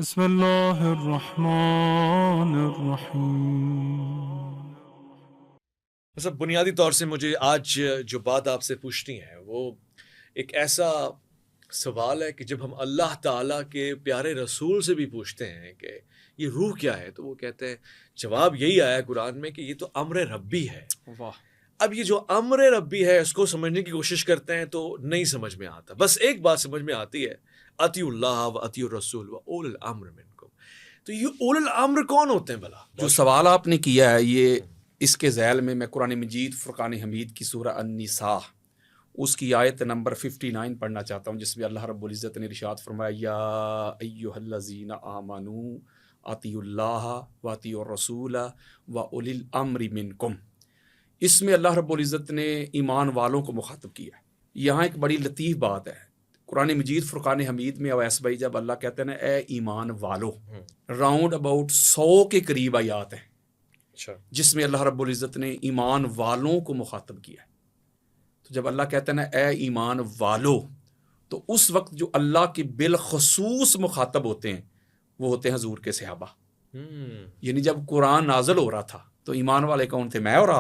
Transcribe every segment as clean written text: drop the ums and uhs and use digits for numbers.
बिस्मिल्लाहिर्रहमानिर्रहीम। मतलब बुनियादी तौर से मुझे आज जो बात आपसे पूछनी है वो एक ऐसा सवाल है कि जब हम अल्लाह ताला के प्यारे रसूल से भी पूछते हैं कि ये रूह क्या है, तो वो कहते हैं, जवाब यही आया है कुरान में कि ये तो अम्र रब्बी है। वाह। अब ये जो अम्र रब्बी है इसको समझने की कोशिश करते हैं तो नहीं समझ में आता। बस एक बात समझ में आती है, अतिउल्लाह व अतिउर रसूल व उलुल अम्र मिनकुम। तो ये उलुल अम्र कौन होते हैं भला? जो सवाल आपने किया है ये इसके ज़ैल में मैं कुरान मजीद फुरकान हमीद की सूरह अन-निसा उसकी आयत नंबर 59 पढ़ना चाहता हूँ, जिसमें अल्लाह रब्बुल इज़्ज़त ने इरशाद फरमाया, या अय्युहल्लज़ीना आमनू अतिउल्लाह व अतिउर रसूल व उलिल अम्रि मिनकुम। इसमें अल्लाह रब्बुल इज़्ज़त ने ईमान वालों को मुखातब किया है। यहाँ एक बड़ी लतीफ़ बात है, कुरान मजीद फुरकान हमीद में अवैस भाई जब अल्लाह कहते हैं ना ए ईमान वालो, राउंड अबाउट 100 के करीब आयात हैं जिसमें अल्लाह रब्बुल इज़्ज़त ने ईमान वालों को मुखातब किया है। तो जब अल्लाह कहते हैं ना ए ईमान वालो, तो उस वक्त जो अल्लाह के बिलखसूस मुखातब होते हैं वो होते हैं हजूर के सहाबा। यानी जब कुरान नाजल हो रहा था तो ईमान वाले कौन थे? मैं और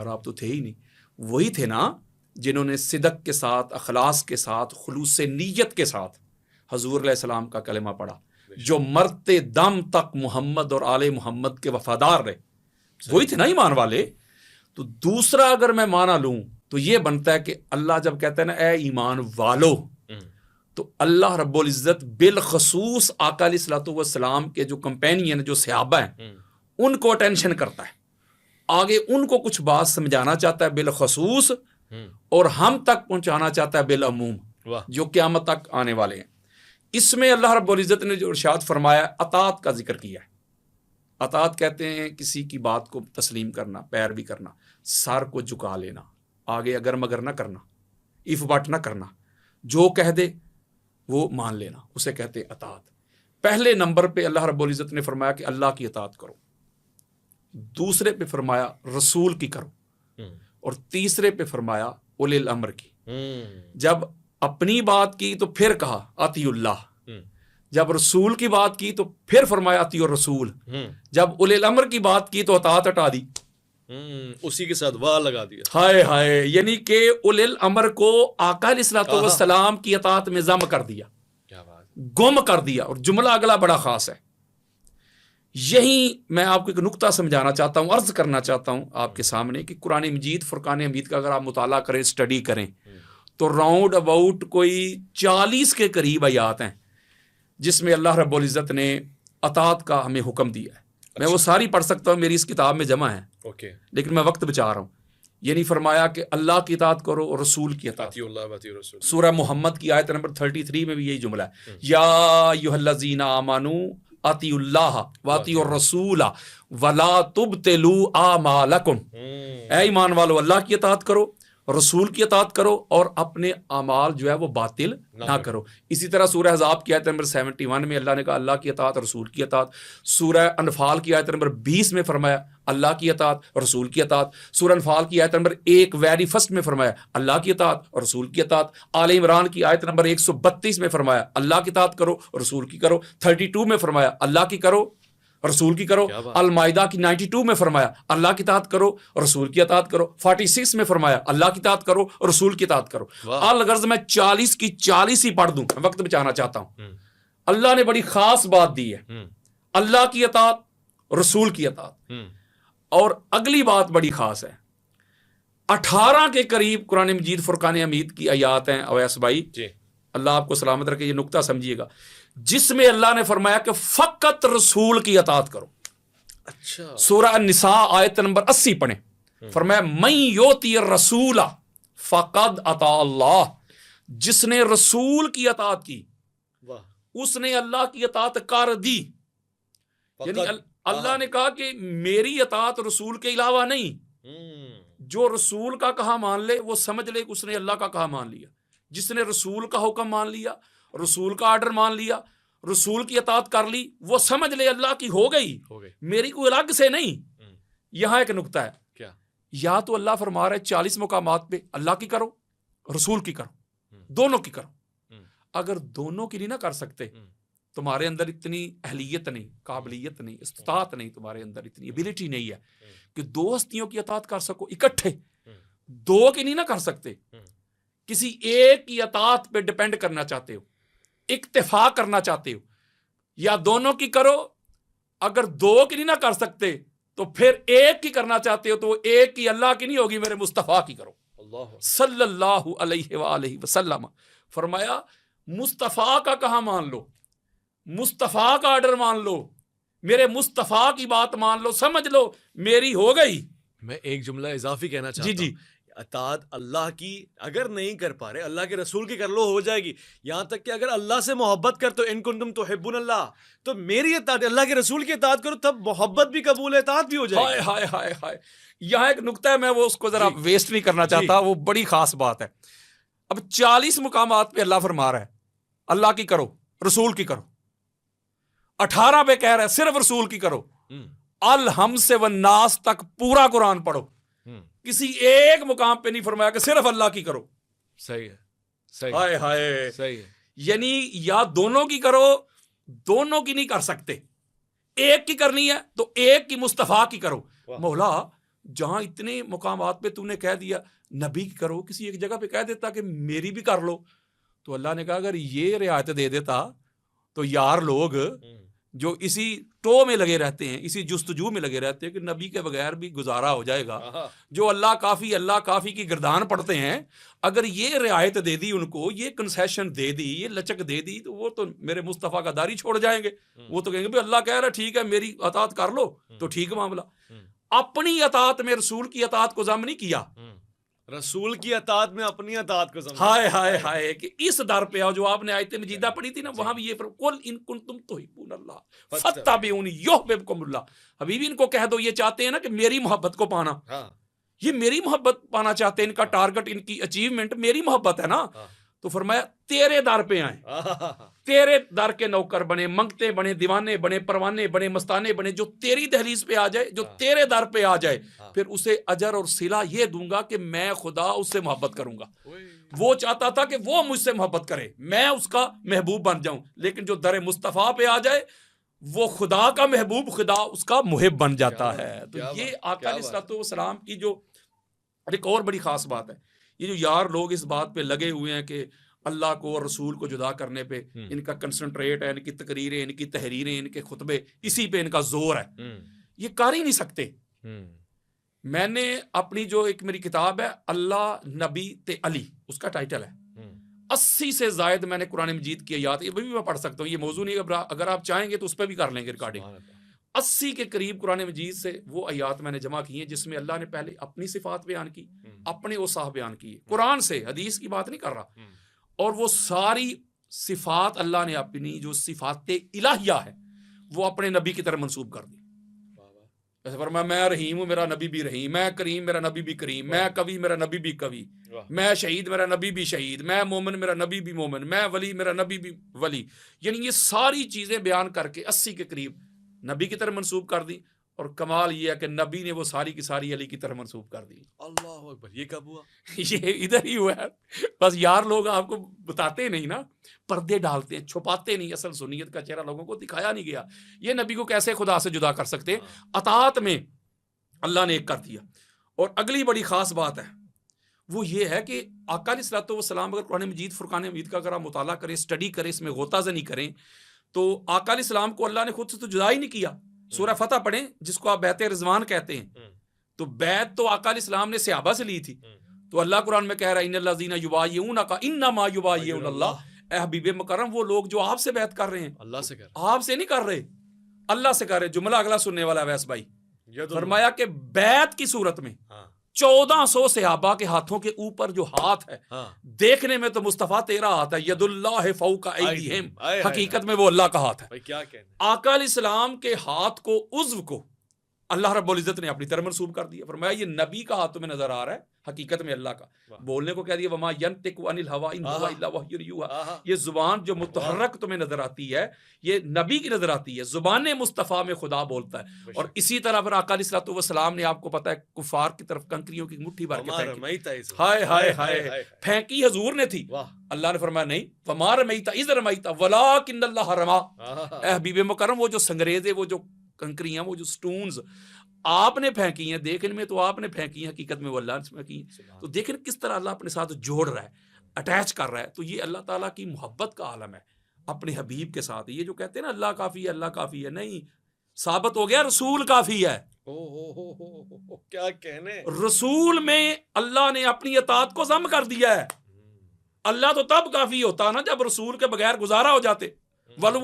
आप तो थे ही नहीं। वही थे ना जिन्होंने सिदक के साथ, अखलास के साथ, खुलूस नीयत के साथ हजूर अलैहिस्सलाम का कलमा पढ़ा, जो मरते दम तक मोहम्मद और आले मोहम्मद के वफादार रहे। वही थे ना ईमान वाले। तो दूसरा अगर मैं माना लूं तो ये बनता है कि अल्लाह जब कहते हैं ना ए ईमान वालो, तो अल्लाह रब्बुल इज़्ज़त बिलखसूस आका अलैहिस्सलातु वस्सलाम के जो कंपेनियन, जो सहाबा हैं, उनको अटेंशन करता है, आगे उनको कुछ बात समझाना चाहता है बिलखसूस, और हम तक पहुंचाना चाहता है बिल अमूम, जो क़यामत तक आने वाले हैं। इसमें अल्लाह रब्बुल इज़्ज़त ने जो इरशाद फरमाया, अतात का जिक्र किया है। अतात कहते हैं किसी की बात को तस्लीम करना, पैरवी करना, सर को झुका लेना, आगे अगर मगर ना करना, इफ बट ना करना, जो कह दे वो मान लेना, उसे कहते हैं अतात। पहले नंबर पे अल्लाह रब्बुल इज़्ज़त ने फरमाया कि अल्लाह की अतात करो, दूसरे पे फरमाया रसूल की करो, और तीसरे पे फरमाया उलिल अम्र की। जब अपनी बात की तो फिर कहा अतिउल्लाह, जब रसूल की बात की तो फिर फरमाया अतिउर रसूल, जब उलिल अम्र की बात की तो अतात हटा दी, उसी के साथ वाह लगा दिया। हाय हाय, यानी कि उलिल अम्र को आका अलैहिस्सलातु वस्सलाम की अतात में जम कर दिया, क्या बात, गुम कर दिया। और जुमला अगला बड़ा खास है। यही मैं आपको एक नुक्ता समझाना चाहता हूँ, अर्ज करना चाहता हूँ आपके सामने कि कुरान मजीद फुरकान हमीद का अगर आप मुताला करें, स्टडी करें, तो राउंड अबाउट कोई 40 के करीब आयात हैं जिसमें अल्लाह रब्बुल इज़्ज़त ने अतात का हमें हुक्म दिया है। मैं वो सारी पढ़ सकता हूँ, मेरी इस किताब में जमा है, लेकिन मैं वक्त बचा रहा हूँ। यानी फरमाया कि अल्लाह की इताअत करो और रसूल की इताअत। सूरह मोहम्मद की आयत नंबर 33 में भी यही जुमला है, या अय्युहल्लज़ीना आमनू अतिउल्लाह व अतिउर रसूल वला तुबतिलू आमालकुम। ऐ ईमान वालो, अल्लाह की इताअत करो, रसूल की इताअत करो, और अपने अमाल जो है वो बातिल ना करो। इसी तरह सूरह अहज़ाब की आयत नंबर 71 में अल्लाह ने कहा अल्लाह की इताअत, रसूल की इताअत। सूरह अनफाल की आयत नंबर 20 में फरमाया अल्लाह की इताअत, रसूल की इताअत। सूरह अनफाल की आयत नंबर 1 वेरी फर्स्ट में फरमाया अल्लाह की इताअत और रसूल की इताअत। आले इमरान की आयत नंबर 132 में फरमाया अल्लाह की इताअत करो, रसूल की करो। 32 में फरमाया अल्लाह की करो, रसूल की करो। अल-माइदा की 92 में फरमाया अल्लाह की इताअत करो, रसूल की इताअत करो। 46 में फरमाया अल्लाह की इताअत करो, रसूल की इताअत करो। अल-गर्ज़ मैं 40 की 40 ही पढ़ दूं, वक्त बचाना चाहता हूं। अल्लाह ने बड़ी खास बात दी है, अल्लाह की इताअत, रसूल की इताअत। और अगली बात बड़ी खास है, 18 के करीब कुरान मजीद फुरकान हमीद की आयात हैं अवैस भाई, अल्लाह आपको सलामत रखे, ये नुक्ता समझिएगा, जिसमें अल्लाह ने फरमाया कि फकत रसूल की इताअत करो। अच्छा। सूरह अन-निसा आयत नंबर 80 पढ़े, फरमाया मन योती रसूला फकद अता अल्लाह। जिसने रसूल की इताअत की उसने अल्लाह की इताअत कर दी। यानी अल्लाह ने कहा कि मेरी इताअत रसूल के अलावा नहीं, जो रसूल का कहा मान ले वो समझ ले कि उसने अल्लाह का कहा मान लिया। जिसने रसूल का हुक्म मान लिया, रसूल का आर्डर मान लिया, रसूल की इताअत कर ली, वो समझ ले अल्लाह की हो गई, मेरी कोई अलग से नहीं। यहां एक नुक्ता है, क्या? या तो अल्लाह फरमा रहा है 40 मुकामात पे अल्लाह की करो, रसूल की करो, दोनों की करो। अगर दोनों की नहीं ना कर सकते तुम्हारे अंदर इतनी अहलियत नहीं, काबिलियत नहीं, इस्तात नहीं, तुम्हारे अंदर इतनी एबिलिटी नहीं है कि दो हस्तियों की अतात कर सको इकट्ठे, दो की नहीं ना कर सकते, किसी एक की अतात पे डिपेंड करना चाहते हो, इक्तिफाक करना चाहते हो, या दोनों की करो। अगर दो की नहीं ना कर सकते तो फिर एक की करना चाहते हो, तो वो एक की अल्लाह की नहीं होगी, मेरे मुस्तफ़ा की करो सल्लल्लाहु अलैहि वसल्लम। फरमाया मुस्तफ़ा का कहां मान लो, मुस्तफ़ा का ऑर्डर मान लो, मेरे मुस्तफ़ा की बात मान लो, समझ लो मेरी हो गई। मैं एक जुमला इजाफी कहना चाहता जी हूं, अतात अल्लाह की अगर नहीं कर पा रहे, अल्लाह के रसूल की कर लो, हो जाएगी। यहां तक कि अगर अल्लाह से मोहब्बत करते हो, इन कुंतुम तुहिब्बुन अल्लाह, तो मेरी अतात, अल्लाह के रसूल की अतात करो, तब मोहब्बत भी कबूल है, अतात भी हो हाय जाएगी। हाय हाय हाय, यहाँ एक नुक्ता है, मैं वो उसको जरा वेस्ट नहीं करना चाहता, वो बड़ी खास बात है। अब 40 मुकामात पे अल्लाह फरमा रहा है अल्लाह की करो, रसूल की करो। 18 पे कह रहा है सिर्फ रसूल की करो। अल हम से व नास तक पूरा कुरान पढ़ो, किसी एक मुकाम पे नहीं फरमाया कि सिर्फ अल्लाह की करो। सही है, सही हाय हाय, सही है। यानी या दोनों की करो, दोनों की नहीं कर सकते, एक की करनी है तो एक की मुस्तफ़ा की करो। मौला जहां इतने मुकामात पे तूने कह दिया नबी की करो, किसी एक जगह पे कह देता कि मेरी भी कर लो, तो अल्लाह ने कहा अगर ये रियायत दे देता तो यार लोग जो इसी टो में लगे रहते हैं, इसी जुस्तजू में लगे रहते हैं कि नबी के बगैर भी गुजारा हो जाएगा, जो अल्लाह काफ़ी की गिरदान पढ़ते हैं, अगर ये रियायत दे दी उनको, ये कंसेशन दे दी, ये लचक दे दी, तो वो तो मेरे मुस्तफ़ा का दारी छोड़ जाएंगे। वो तो कहेंगे भाई अल्लाह कह रहा है ठीक है मेरी अतात कर लो, तो ठीक मामला। अपनी अतात में रसूल की अतात को जम नहीं किया, रसूल की अतात में अपनी अतात को समझा। हाय हाय हाय, कि इस दर पे आओ जो आपने आयत मजीदा पढ़ी थी ना, वहां भी ये कुल इन कुंतुम तुहिब्बून अल्लाह फत्तबिऊनी युहब्बिबकुमुल्लाह। हबीबी इनको कह दो, ये चाहते हैं ना कि मेरी मोहब्बत को पाना, ये मेरी मोहब्बत पाना चाहते हैं, इनका टारगेट, इनकी अचीवमेंट मेरी मोहब्बत है ना। तो फरमाया तेरे दर पे आए, तेरे दर के नौकर बने, मंगते बने, दीवाने बने, परवाने बने, मस्ताने बने, जो तेरी दहलीज पे आ जाए, जो तेरे दर पे आ जाए, फिर उसे अजर और सिला ये दूंगा कि मैं खुदा उससे मोहब्बत करूंगा। वो चाहता था कि वो मुझसे मोहब्बत करे, मैं उसका महबूब बन जाऊं, लेकिन जो दर मुस्तफ़ा पे आ जाए वो खुदा का महबूब, खुदा उसका मुहिब बन जाता है। तो ये आका अलैहिस्सलाम की जो एक और बड़ी खास बात है, ये जो यार लोग इस बात पे लगे हुए हैं कि अल्लाह को और रसूल को जुदा करने पे इनका कंसंट्रेट है, इनकी तकरीरें, इनकी तहरीरें, इनके खुतबे, इसी पे इनका जोर है, ये कर ही नहीं सकते। मैंने अपनी जो एक मेरी किताब है अल्लाह नबी ते अली, उसका टाइटल है 80 से जायद मैंने कुरान मजीद की आयत, ये भी मैं पढ़ सकता हूँ, ये मौजू नहीं, अगर आप चाहेंगे तो उस पर भी कर लेंगे रिकॉर्डिंग। 80 के करीब कुरान मजीद से वो आयात मैंने जमा की हैं जिसमें अल्लाह ने पहले अपनी सिफात बयान की, अपने औसाफ बयान किए, कुरान से, हदीस की बात नहीं कर रहा, और वो सारी सिफात अल्लाह ने अपनी जो सिफात इलाहिया है वो अपने नबी की तरफ मंसूब कर दी। जैसे फरमाया मैं रहीम हूँ, मेरा नबी भी रहीम, मैं करीम, मेरा नबी भी करीम, मैं कवि, मेरा नबी भी कवि, मैं शहीद, मेरा नबी भी शहीद, मैं मोमिन, मेरा नबी भी मोमिन, मैं वली, मेरा नबी भी वली। यानी ये सारी चीजें बयान करके 80 के करीब नबी की तरफ मंसूब कर दी, और कमाल ये है कि नबी ने वो सारी की सारी अली की तरफ मंसूब कर दी। अल्लाह अकबर, ये कब हुआ? ये इधर ही हुआ है, बस यार लोग आपको बताते नहीं ना, पर्दे डालते हैं, छुपाते नहीं, असल सुन्नियत का चेहरा लोगों को दिखाया नहीं गया। ये नबी को कैसे खुदा से जुदा कर सकते हैं? अतात में अल्लाह ने एक कर दिया। और अगली बड़ी खास बात है वो ये है कि आका अलैहिस्सलाम अगर कुरान मजीद, फुरकान हमीद का अगर आप मुताला करें, स्टडी करें, इसमें गोताज़नी करें, तो आका अलैहिस्सलाम को अल्लाह ने खुद से तो जुदा ही नहीं किया। सूरह फतह पढ़ें जिसको आप बैत रिजवान कहते हैं, तो बैत तो आका अलैहिस्सलाम ने सहाबा से ली थी, तो अल्लाह कुरान में कह रहा है इन्नल्लज़ीना युबायिऊनका इन्नमा युबायिऊनल्लाह, ए हबीब मुकर्रम वो लोग जो आपसे बैत कर रहे हैं अल्लाह से कर, आपसे नहीं कर रहे, अल्लाह से कर रहे। जुमला अगला सुनने वाला है वैस भाई, फरमाया कि बैत की सूरत में 1400 सहाबा के हाथों के ऊपर जो हाथ है, देखने में तो मुस्तफा तेरा हाथ है, यदुल्लाह फौका ऐदीहिम, हकीकत में वो अल्लाह का हाथ है। क्या कहने, आका अलैहिस्सलाम के हाथ को, उज़्व को अल्लाह रब्बुल इज़्ज़त ने अपनी तरफ मंसूब कर दिया। फरमाया ये नबी का हाथ तुम्हें नजर आ रहा है, हकीकत में अल्लाह का। बोलने को कह दिया वमा यंतिकु अनिल हवा इन हुवा इल्ला वह्युन यूहा। ये जुबान जो मुतहर्रक तुम्हें नजर आती है ये नबी की नजर आती है, जुबान मुस्तफ़ा में खुदा बोलता है। और इसी तरह फिर आका अलैहिस्सलातु वस्सलाम ने आपको पता है कुफार की तरफ कंकरियों की मुट्ठी भर के फेंकी, हाय हाय हाय फेंकी हजूर ने थी। अल्लाह ने फरमाया नहीं, वमा रमैता इज़ रमैता वलाकिन्नल्लाह रमा। ए हबीब मुकर्रम वो जो संगरेज़े, वो जो कंकरियां, वो जो स्टोन्स आपने फेंकी हैं, देखने में तो आपने फेंकी हैं, हकीकत में वो अल्लाह ने फेंकी हैं। तो देखें किस तरह अल्लाह अपने साथ जोड़ रहा है, अटैच कर रहा है। तो ये अल्लाह ताला की मोहब्बत का आलम है अपने हबीब के साथ। ये जो कहते हैं ना अल्लाह काफ़ी है, अल्लाह काफ़ी है, नहीं, साबित हो गया रसूल काफ़ी है। क्या कहने, रसूल में अल्लाह ने अपनी अतात को ज़म कर दिया है। अल्लाह तो तब काफ़ी होता ना जब रसूल के बगैर गुजारा हो जाते। अल्लाह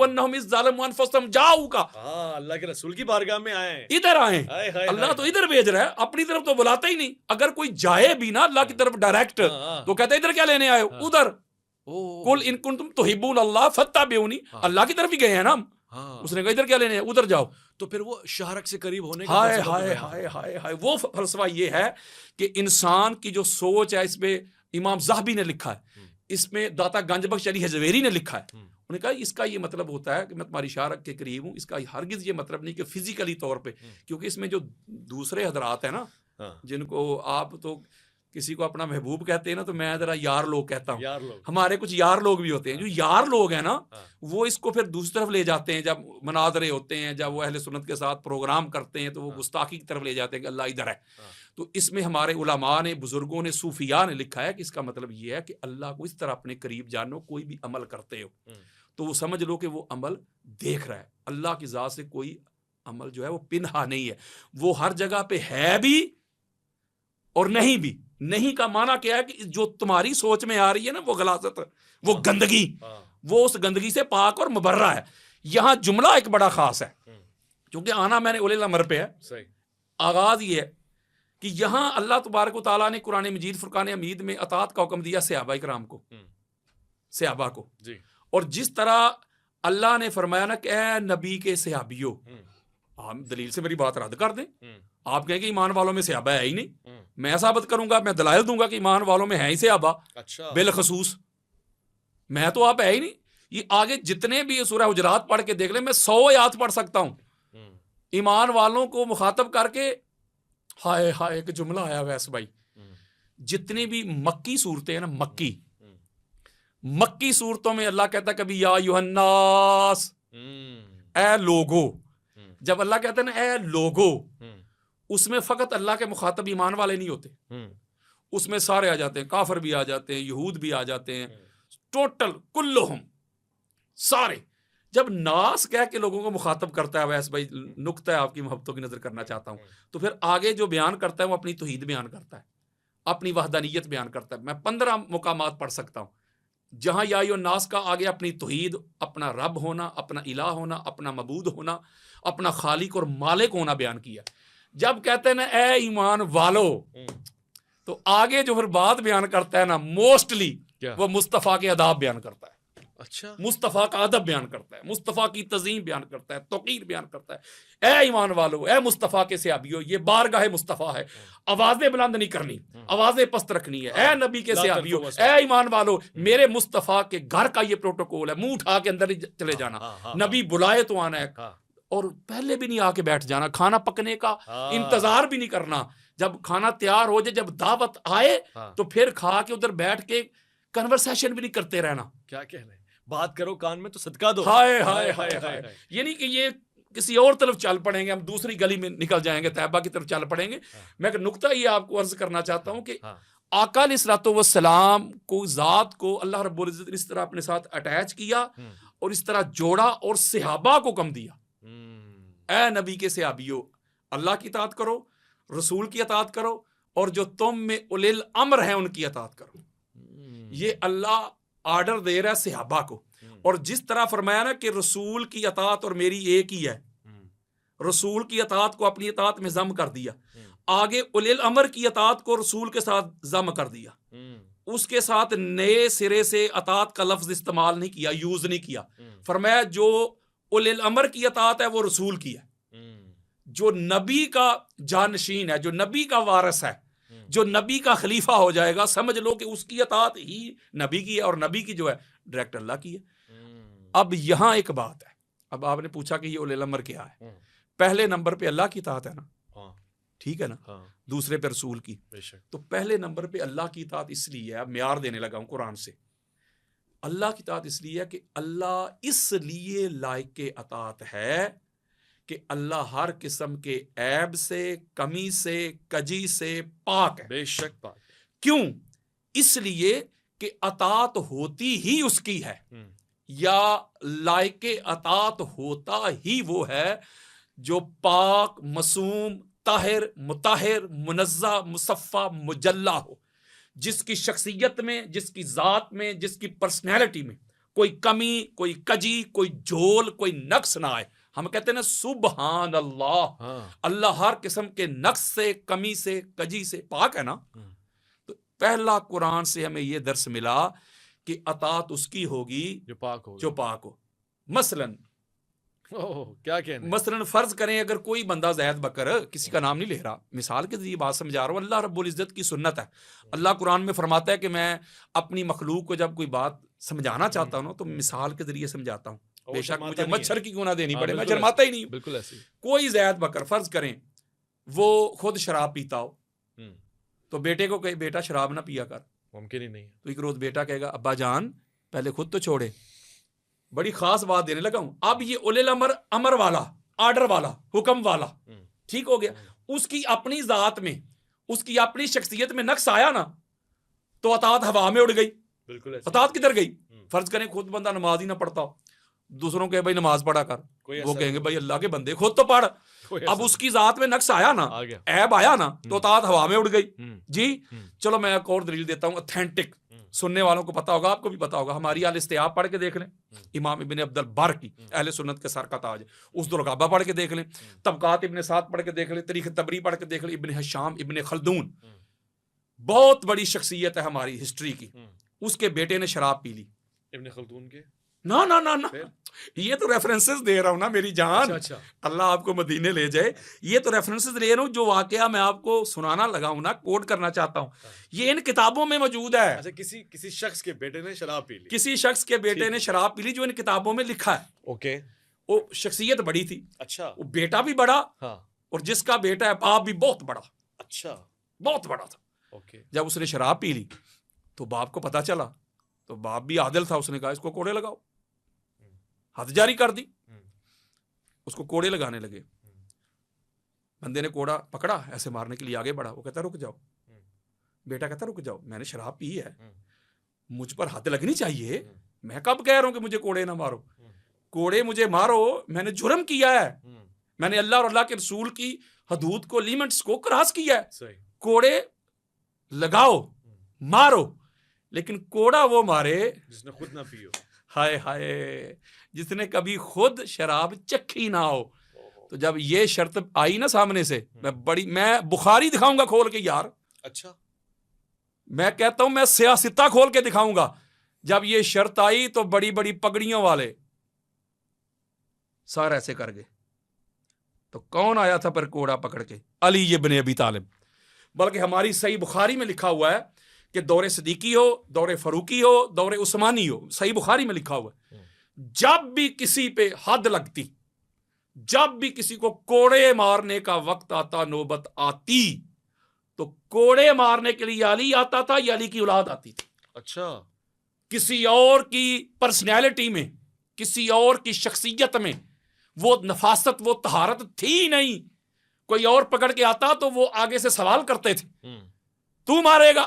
के रसूल की बारगाह में आए, इधर आए, अल्लाह तो इधर भेज रहा है, अपनी तरफ तो बुलाता ही नहीं। अगर कोई जाए भी ना अल्लाह की तरफ डायरेक्ट तो कहते इधर क्या लेने आए हो, उधर। कुल इन कुंतुम तुहिब्बून अल्लाह फत्तबिऊनी, अल्लाह की तरफ ही गए हैं ना हम। उसने कहा इधर क्या लेने, उधर जाओ। तो फिर वो शाहरक से करीब होने का हाय हाय हाय हाय हाय वो फलसफा ये है कि इंसान की जो सोच है, इसमें इमाम ज़हबी ने लिखा है, इसमें दाता गंजबख्श अली हज़वेरी ने लिखा है। उन्होंने कहा इसका ये मतलब होता है कि मैं तुम्हारी शाहरक के करीब हूँ, इसका हरगिज़ ये मतलब नहीं कि फिजिकली तौर पे, क्योंकि इसमें जो दूसरे हजरात है ना, जिनको आप तो किसी को अपना महबूब कहते हैं ना, तो मैं जरा यार लोग कहता हूँ। हमारे कुछ यार लोग भी होते हैं, जो यार लोग हैं ना वो इसको फिर दूसरी तरफ ले जाते हैं। जब मनाजरे होते हैं, जब वो अहले सुन्नत के साथ प्रोग्राम करते हैं, तो वो गुस्ताखी की तरफ ले जाते हैं कि अल्लाह इधर है। तो इसमें हमारे उलमा ने, बुजुर्गों ने, सूफिया ने लिखा है कि इसका मतलब ये है कि अल्लाह को इस तरह अपने करीब जानो, कोई भी अमल करते हो तो वो समझ लो कि वो अमल देख रहा है। अल्लाह की ज़ात से कोई अमल जो है वो पिनहा नहीं है, वो हर जगह पे है भी और नहीं भी। नहीं का माना क्या है कि जो तुम्हारी सोच में आ रही है ना वो गलाजत, वो गंदगी, वो उस गंदगी से पाक और मुबर्रा है। यहाँ जुमला एक बड़ा खास है, क्योंकि आना मैंने उलिल अमर पे है। आगाज ये है कि यहाँ अल्लाह तबारक व तआला ने कुरान मजीद फुरकान हमीद में अतात का हुक्म दिया सहाबा इकराम को, सहाबा को जी। और जिस तरह अल्लाह ने फरमाया ना कि ऐ नबी के सहाबियों, हम दलील से मेरी बात रद्द कर दें, आप कहें कि ईमान वालों में सहाबा है ही नहीं, मैं साबित करूंगा, मैं दलाइल दूंगा कि ईमान वालों में है ही सहाबा। अच्छा। बिलखसूस मैं तो आप है ही नहीं। ये आगे जितने भी सूरह हुजरात पढ़ के देख ले, मैं 100 आयत पढ़ सकता हूं ईमान वालों को मुखातब करके। हाय हाय एक जुमला आया वैस भाई, जितनी भी मक्की सूरतें हैं ना, मक्की सूरतों में अल्लाह कहता है कभी या यूहन्नास, ए लोगो। जब अल्लाह कहता है ना ए लोगो, उसमें फकत अल्लाह के मुखातब ईमान वाले नहीं होते, उसमें सारे आ जाते हैं, काफिर भी आ जाते हैं, यहूद भी आ जाते हैं, टोटल कुल्लुहुम सारे। जब नास कह के लोगों को मुखातब करता है, वैसे भाई नुक्ता है आपकी मोहब्बतों की नजर करना चाहता हूं, तो फिर आगे जो बयान करता है वो अपनी तौहीद बयान करता है, अपनी वहदानियत बयान करता है। मैं 15 मुकामात पढ़ सकता हूं जहां या यो नास का आगे अपनी तौहीद, अपना रब होना, अपना इलाह होना, अपना मबूद होना, अपना खालिक और मालिक होना बयान किया। जब कहते हैं ना ए ईमान वालो, तो आगे जो फिर बात बयान करता है ना, मोस्टली वो मुस्तफ़ा के अदाब बयान करता है। अच्छा, मुस्तफ़ा का अदब बयान करता है, मुस्तफ़ा की तज़ीम बयान करता है, तौक़ीर बयान करता है। ए ईमान वालो, ए मुस्तफ़ा के सहाबियों, ये बारगाह मुस्तफ़ा है, आवाज़ें बुलंद नहीं करनी, आवाज़ें पस्त रखनी है। ए नबी के सहाबियों, ए ईमान वालो, मेरे मुस्तफ़ा के घर का ये प्रोटोकॉल है, मुंह उठा के अंदर ही चले जाना, नबी बुलाए तो आना है, और पहले भी नहीं आके बैठ जाना, खाना पकने का इंतजार भी नहीं करना। जब खाना तैयार हो जाए, जब दावत आए तो फिर खा के उधर बैठ के कन्वर्सेशन भी नहीं करते रहना। क्या कहना है, बात करो कान में तो सदका दो। हाय हाय हाय हाय, ये नहीं कि ये किसी और तरफ चल पड़ेंगे, हम दूसरी गली में निकल जाएंगे, तैयबा की तरफ चल पड़ेंगे। मैं एक नुक्ता ये आपको अर्ज करना चाहता हूँ कि आका अलैहिस्सलाम को, जात को अल्लाह रब्बुल इज्जत ने इस तरह अपने साथ अटैच किया और इस तरह जोड़ा और सहाबा को कम दिया। ए नबी के सहाबियों, अल्लाह की इताअत करो, रसूल की इताअत करो, और जो तुम में उलिल अम्र है उनकी इताअत करो। ये अल्लाह आर्डर दे रहा है सहाबा को। और जिस तरह फरमाया ना कि रसूल की इताअत और मेरी एक ही है, रसूल की इताअत को अपनी इताअत में जम कर दिया, आगे उलिल अम्र की इताअत को रसूल के साथ जम कर दिया, उसके साथ नए सिरे से इताअत का लफ्ज इस्तेमाल नहीं किया, यूज नहीं किया। फरमाया जो उलिल अम्र की इताअत है वो रसूल की है, जो नबी का जानशीन है, जो नबी का वारिस है, जो नबी का खलीफा हो जाएगा, समझ लो कि उसकी अतात ही नबी की है और नबी की जो है डायरेक्ट अल्लाह की है। अब यहां एक बात है, अब आपने पूछा कि ये उल अमर क्या है। पहले नंबर पे अल्लाह की इताअत है ना, ठीक है ना, दूसरे पे रसूल की। तो पहले नंबर पे अल्लाह की इताअत इसलिए है, अब म्यार देने लगा हूं कुरान से, अल्लाह की इताअत इसलिए है कि अल्लाह इसलिए लायक अतात है कि अल्लाह हर किस्म के ऐब से, कमी से, कजी से पाक है। बेशक पाक। क्यों? इसलिए कि अतात होती ही उसकी है, या लायके अतात होता ही वो है जो पाक, मसूम, ताहिर, मुताहिर, मुनज़्ज़ा, मुसफ़ा, मुजल्ला हो, जिसकी शख्सियत में, जिसकी ज़ात में, जिसकी पर्सनैलिटी में कोई कमी, कोई कजी, कोई झोल, कोई नक्स ना आए। हम कहते हैं ना सुबहान अल्लाह, अल्लाह हर किस्म के नक्स से, कमी से, कजी से पाक है ना। तो पहला कुरान से हमें यह दर्स मिला कि अतात उसकी होगी जो पाक हो, जो पाक हो। मसलन क्या कहना, मसलन फर्ज करें अगर कोई बंदा ज़ैद बकर, किसी का नाम नहीं ले रहा, मिसाल के जरिए बात समझा रहा हूँ, अल्लाह रब्बुल इज़्ज़त की सुन्नत है। अल्लाह कुरान में फरमाता है कि मैं अपनी मखलूक को जब कोई बात समझाना चाहता हूँ ना तो मिसाल के जरिए समझाता हूँ, बेशक मुझे मच्छर की क्यों ना देनी पड़े, मैं शर्माता ही नहीं। बिल्कुल ऐसे। कोई ज़ैद बकर फर्ज करें वो खुद शराब पीता हो, तो बेटे को कहे बेटा शराब ना पिया कर, मुमकिन ही नहीं है। तो एक रोज बेटा कहेगा अब्बा जान पहले खुद तो छोड़े। बड़ी खास बात देने लगा हूं। अब ये उलिल अमर, अमर वाला, आर्डर वाला, हुक्म वाला, ठीक हो गया। उसकी अपनी जात में, उसकी अपनी शख्सियत में नक्स आया ना तो अतात हवा में उड़ गई। बिल्कुल ऐसे। अतात किधर गई? फर्ज करें खुद बंदा नमाज ही ना पढ़ता हो, दूसरों के भाई नमाज पढ़ा कर, वो कहेंगे भाई अल्लाह के बंदे खुद तो पढ़। अब उसकी जात में नक्स आया ना, ऐब आया ना, तो अतात हवा में उड़ गई जी। चलो मैं एक और दलील देता हूं, ऑथेंटिक, सुनने वालों को पता होगा, आपको भी पता होगा। हमारी अल इस्तियाब पढ़ के देख लें, इमाम इब्ने अब्दुल बर की, अहले सुन्नत के सर का ताज, उस दुर्गाबा पढ़ के देख लें, तबकात इब्ने साद पढ़ के देख लें, तारीख तबरी पढ़ के देख लें, इब्ने हिशाम, इब्ने खल्दून, बहुत बड़ी शख्सियत है हमारी हिस्ट्री की। उसके बेटे ने शराब पी ली। इब्ने खल्दून के? ना ना ना ना, ये तो रेफरेंसेस दे रहा हूं ना मेरी जान। अच्छा। अल्लाह आपको मदीने ले जाए। ये तो रेफरेंसेस ले रहा हूं, जो वाकया मैं आपको सुनाना लगा हूं ना, कोट करना चाहता हूं, ये इन किताबों में मौजूद है। अच्छा, किसी शख्स के बेटे ने शराब पी ली, किसी शख्स के बेटे ने शराब पी ली, जो इन किताबों में लिखा है। ओके। वो शख्सियत बड़ी थी। अच्छा। वो बेटा भी बड़ा, हाँ, और जिसका बेटा है बाप भी बहुत बड़ा। अच्छा, बहुत बड़ा था। ओके। जब उसने शराब पी ली तो बाप को पता चला, तो बाप भी आदिल था, उसने कहा इसको कोड़े लगाओ, हद जारी कर दी, उसको कोड़े लगाने लगे। बंदे ने कोड़ा पकड़ा, ऐसे मारने के लिए आगे बढ़ा, वो कहता रुक जाओ। बेटा कहता रुक जाओ, मैंने शराब पी है, मुझ पर हद लगनी चाहिए, मैं कब कह रहा हूं कि मुझे कोड़े ना मारो, कोड़े मुझे मारो, मैंने जुर्म किया है, मैंने अल्लाह और अल्लाह के रसूल की हदूद को, लिमिट्स को क्रॉस किया है। कोड़े लगाओ, मारो, लेकिन कोड़ा वो मारे जिसने खुद ना पियो। हाय हाय, जिसने कभी खुद शराब चखी ना हो। तो जब ये शर्त आई ना सामने से, मैं बुखारी दिखाऊंगा खोल के यार। अच्छा, मैं कहता हूं मैं सियासता खोल के दिखाऊंगा। जब ये शर्त आई तो बड़ी बड़ी पगड़ियों वाले सर ऐसे कर गए। तो कौन आया था पर कोड़ा पकड़ के? अली इब्ने अबी तालिब। बल्कि हमारी सही बुखारी में लिखा हुआ है कि दौरे सदीकी हो, दौरे फरूकी हो, दौरे उस्मानी हो, सही बुखारी में लिखा हुआ है। जब भी किसी पे हद लगती, जब भी किसी को कोड़े मारने का वक्त आता, नौबत आती, तो कोड़े मारने के लिए अली आता था या अली की औलाद आती थी। अच्छा, किसी और की पर्सनैलिटी में, किसी और की शख्सियत में वो नफासत, वो तहारत थी नहीं। कोई और पकड़ के आता तो वो आगे से सवाल करते थे, तू मारेगा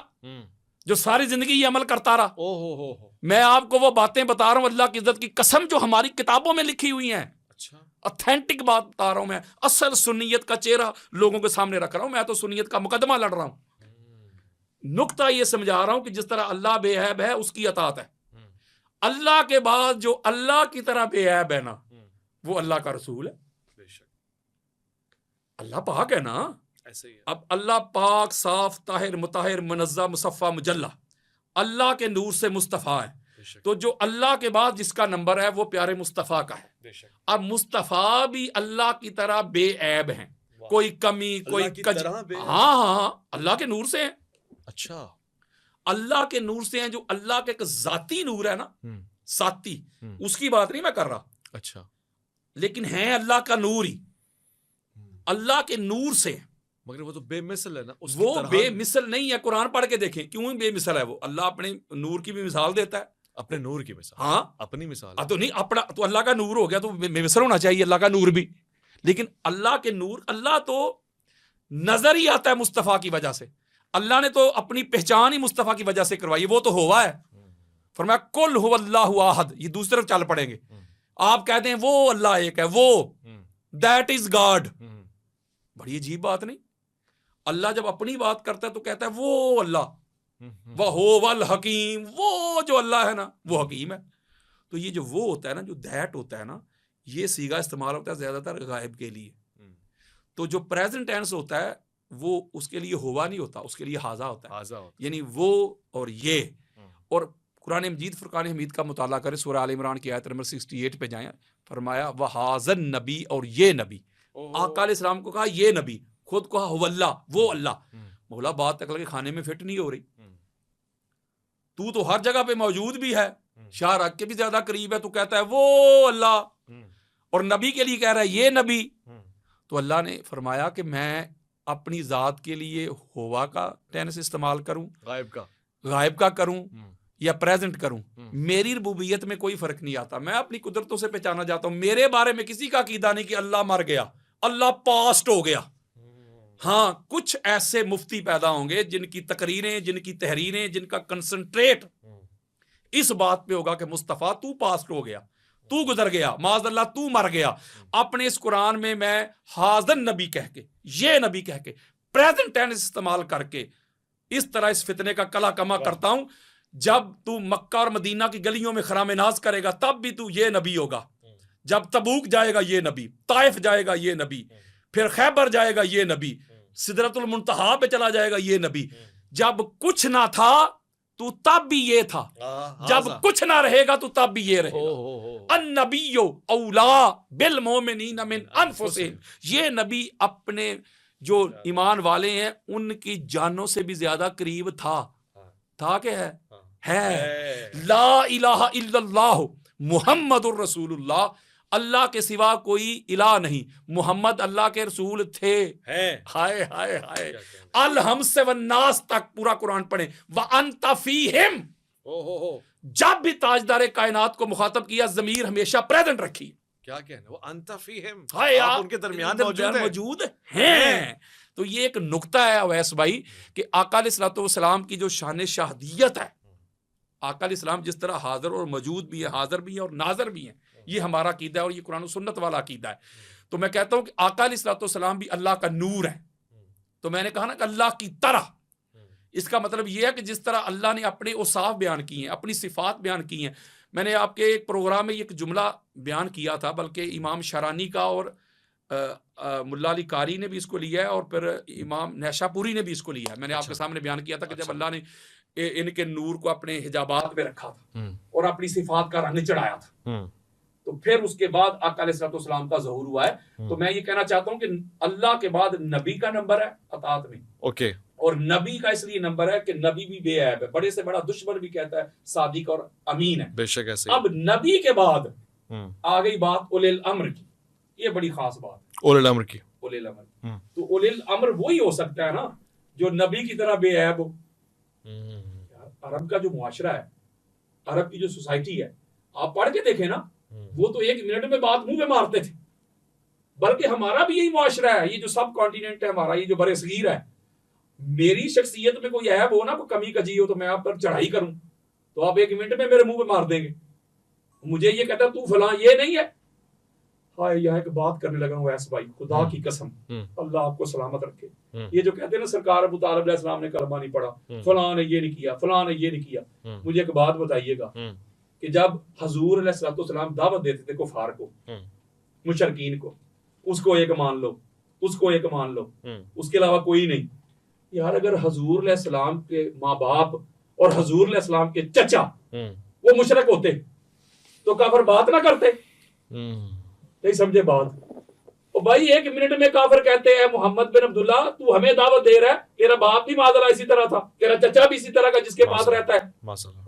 जो सारी जिंदगी ये अमल करता रहा। ओहो, मैं आपको वो बातें बता रहा हूं, अल्लाह की इज्जत की कसम, जो हमारी किताबों में लिखी हुई हैं। अच्छा, ऑथेंटिक बात बता रहा हूं मैं, असल सुन्नियत का चेहरा लोगों के सामने रख रहा हूं। मैं तो सुन्नियत का मुकदमा लड़ रहा हूं। नुक्ता ये समझा रहा हूं कि जिस तरह अल्लाह बेऐब है, उसकी अतात है। अल्लाह के बाद जो अल्लाह की तरह बेऐब है ना, वो अल्लाह का रसूल है। अल्लाह पाक है ना, ऐसे ही है। अब अल्लाह पाक, साफ, ताहिर, मुताहिर, मुनज़्ज़ा, मुसफ़ा, मुजल्ला, अल्लाह के नूर से मुस्तफ़ा है। तो जो अल्लाह के बाद जिसका नंबर है वो प्यारे मुस्तफ़ा का है। अब मुस्तफ़ा भी अल्लाह की तरह बेऐब हैं। कोई कमी, कोई अल्लाह की तरह बे हाँ हाँ, अल्लाह के नूर से हैं। अच्छा अल्लाह के नूर से हैं, जो अल्लाह के एक जाती नूर है ना, साती, उसकी बात नहीं मैं कर रहा, अच्छा लेकिन है अल्लाह का नूर ही, अल्लाह के नूर से हैं। मगर वो तो बेमिसल है ना, उसकी वो तरह बेमिसल नहीं है, कुरान पढ़ के देखें क्यों बेमिसल है वो। अल्लाह अपने नूर की भी मिसाल देता है। अपने नूर की मिसाल, हाँ, अपनी मिसाल तो नहीं अपना, तो अल्लाह का नूर हो गया तो बेमिसल होना चाहिए अल्लाह का नूर भी। लेकिन अल्लाह के नूर, अल्लाह तो नजर ही आता है मुस्तफ़ा की वजह से। अल्लाह ने तो अपनी पहचान ही मुस्तफ़ा की वजह से करवाई, वो तो हुआ है। फरमाया कुल हुवल्लाहु अहद, ये दूसरी तरफ चल पड़ेंगे। आप कहते हैं वो अल्लाह एक है, वो दैट इज गॉड, बड़ी अजीब बात नहीं। अल्लाह जब अपनी बात करता है तो कहता है वो अल्लाह, वह हो वल हकीम, वो जो अल्लाह है ना वो हकीम है। तो ये जो वो होता है ना, जो दैट होता है ना, ये सीगा इस्तेमाल होता है ज्यादातर गायब के लिए। तो जो प्रेजेंट टेंस होता है वो उसके लिए हुआ नहीं होता, उसके लिए हाजा होता है, यानी वो और ये। और कुरान मजीद फुरकान हमीद का मुताला करें, सूरह आल इमरान की आयत नंबर 68 पे जाएं, फरमाया वहाज़न नबी, और ये नबी, आका अलैहिस्सलाम को कहा ये नबी, खुद कहा हुवल्ला, वो अल्लाह। मौला बात तक लगे खाने में फिट नहीं हो रही, तू तो हर जगह पे मौजूद भी है, शाह रख के भी ज्यादा करीब है, तू कहता है वो अल्लाह, और नबी के लिए कह रहा है ये नबी। तो अल्लाह ने फरमाया कि मैं अपनी जात के लिए हुआ का टेंस इस्तेमाल करूं, गायब का करूं या प्रेजेंट करूं, मेरी रबूबियत में कोई फर्क नहीं आता। मैं अपनी कुदरतों से पहचाना जाता हूं। मेरे बारे में किसी का अकीदा नहीं कि अल्लाह मर गया, अल्लाह पास्ट हो गया। हाँ, कुछ ऐसे मुफ्ती पैदा होंगे जिनकी तकरीरें, जिनकी तहरीरें, जिनका कंसंट्रेट इस बात पे होगा कि मुस्तफ़ा तू पास्ट हो गया, तू गुजर गया, माज़अल्लाह तू मर गया। अपने इस कुरान में मैं हाज़र नबी कह के, ये नबी कह के, प्रेजेंट टेंस इस्तेमाल करके इस तरह इस फितने का कला कमा करता हूं। जब तू मक्का और मदीना की गलियों में खराम नाज करेगा तब भी तू ये नबी होगा, जब तबूक जाएगा ये नबी, ताइफ जाएगा ये नबी, फिर खैबर जाएगा ये नबी, सिदरतुल मुंतहा पे चला जाएगा ये नबी। जब कुछ ना था तू तब भी ये था, जब कुछ ना रहेगा तू तब भी ये रहेगा। अन्नबियो औला बिल मोमिनीन मिन अनफुसिहिम, ये नबी अपने जो ईमान वाले हैं उनकी जानों से भी ज्यादा करीब था कि है। ला इलाहा इल्लल्लाह मुहम्मदुर रसूलुल्लाह, अल्लाह के सिवा कोई इलाह नहीं, मोहम्मद अल्लाह के रसूल थे। हाय हाय हाय, अल हमसे वन्नास तक पूरा कुरान पढ़े। व अंता फीहिम, जब भी ताजदार कायनात को मुखातब किया ज़मीर हमेशा प्रेजेंट रखी। क्या कहना, वो अंता फीहिम, हाय आप उनके दरमियान मौजूद हैं। तो ये एक नुक्ता है अवैस भाई कि आका अलैहिस्सलातु वस्सलाम की जो शान शहादियत है, आका अलैहिस्सलाम जिस तरह हाजिर और मौजूद भी है, हाजिर भी है और नाजर भी है, ये हमारा अकीदा है और ये कुरान और सुन्नत वाला अकीदा है। तो मैं कहता हूं कि आका अलैहिस्सलातु वस्सलाम भी अल्लाह का नूर है। तो मैंने कहा ना कि अल्लाह की तरह, इसका मतलब यह है कि जिस तरह अल्लाह ने अपने औसाफ बयान किए हैं, अपनी सिफात बयान की हैं। मैंने आपके एक प्रोग्राम में एक जुमला बयान किया था, बल्कि इमाम शरानी का और मुल्ला अली कारी ने भी इसको लिया है और फिर इमाम नैशापुरी ने भी इसको लिया है। मैंने आपके सामने बयान किया था कि जब अल्लाह ने इनके नूर को अपने हिजाबात में रखा था और अपनी सिफात का रंग चढ़ाया था, तो फिर उसके बाद आका अलैहिस्सलाम का ज़हूर हुआ है। तो मैं ये कहना चाहता हूं कि अल्लाह के बाद नबी का नंबर है अतात में, ओके, और नबी का इसलिए नंबर है कि नबी भी बेऐब है, बड़े से बड़ा दुश्मन भी कहता है सादिक और अमीन है, बेशक ऐसे। अब नबी के बाद आ गई बात उलिल अम्र की, ये बड़ी खास बात, उलिल अम्र की। उलिल अम्र, तो उलिल अम्र वही हो सकता है ना जो नबी की तरह बेऐब हो। अरब का जो मुआशरा है, अरब की जो सोसाइटी है, आप पढ़ के देखें ना, वो तो 1 मिनट में बात मुंह पे मारते थे। बल्कि हमारा भी यही मुआशरा है, ये जो सब कॉन्टिनेंट है हमारा, ये जो बरे सगीर है, मेरी शख्सियत में कोई ऐब हो ना, कोई कमी कजी हो, तो मैं आप पर चढ़ाई करूं तो आप 1 मिनट में मेरे मुंह पे मार देंगे। मुझे ये कहता तू फलां, ये नहीं है। हाय, यहाँ एक बात करने लगा हूँ ऐसा भाई, खुदा की कसम, अल्लाह आपको सलामत रखे। ये जो कहते हैं ना सरकार अबू तालिब अलैहिस्सलाम ने कलमा नहीं पढ़ा, फलां ने ये नहीं किया, फलां ने ये नहीं किया, मुझे एक बात बताइएगा कि जब हजूर अलैहिस्सलाम दावत देते थे कुफार को, मुशरकीन को, उसको एक मान लो, उसको एक मान लो, उसके अलावा कोई नहीं। यार अगर हजूर अलैहिस्सलाम के माँ बाप और हजूर अलैहिस्सलाम के चचा वो मुशरक होते तो काफिर बात ना करते। नहीं समझे बात? और भाई 1 मिनट में काफिर कहते हैं मोहम्मद बिन अब्दुल्ला तू हमें दावत दे रहा है, तेरा बाप भी मादला इसी तरह था, तेरा चचा भी इसी तरह का जिसके पास रहता है,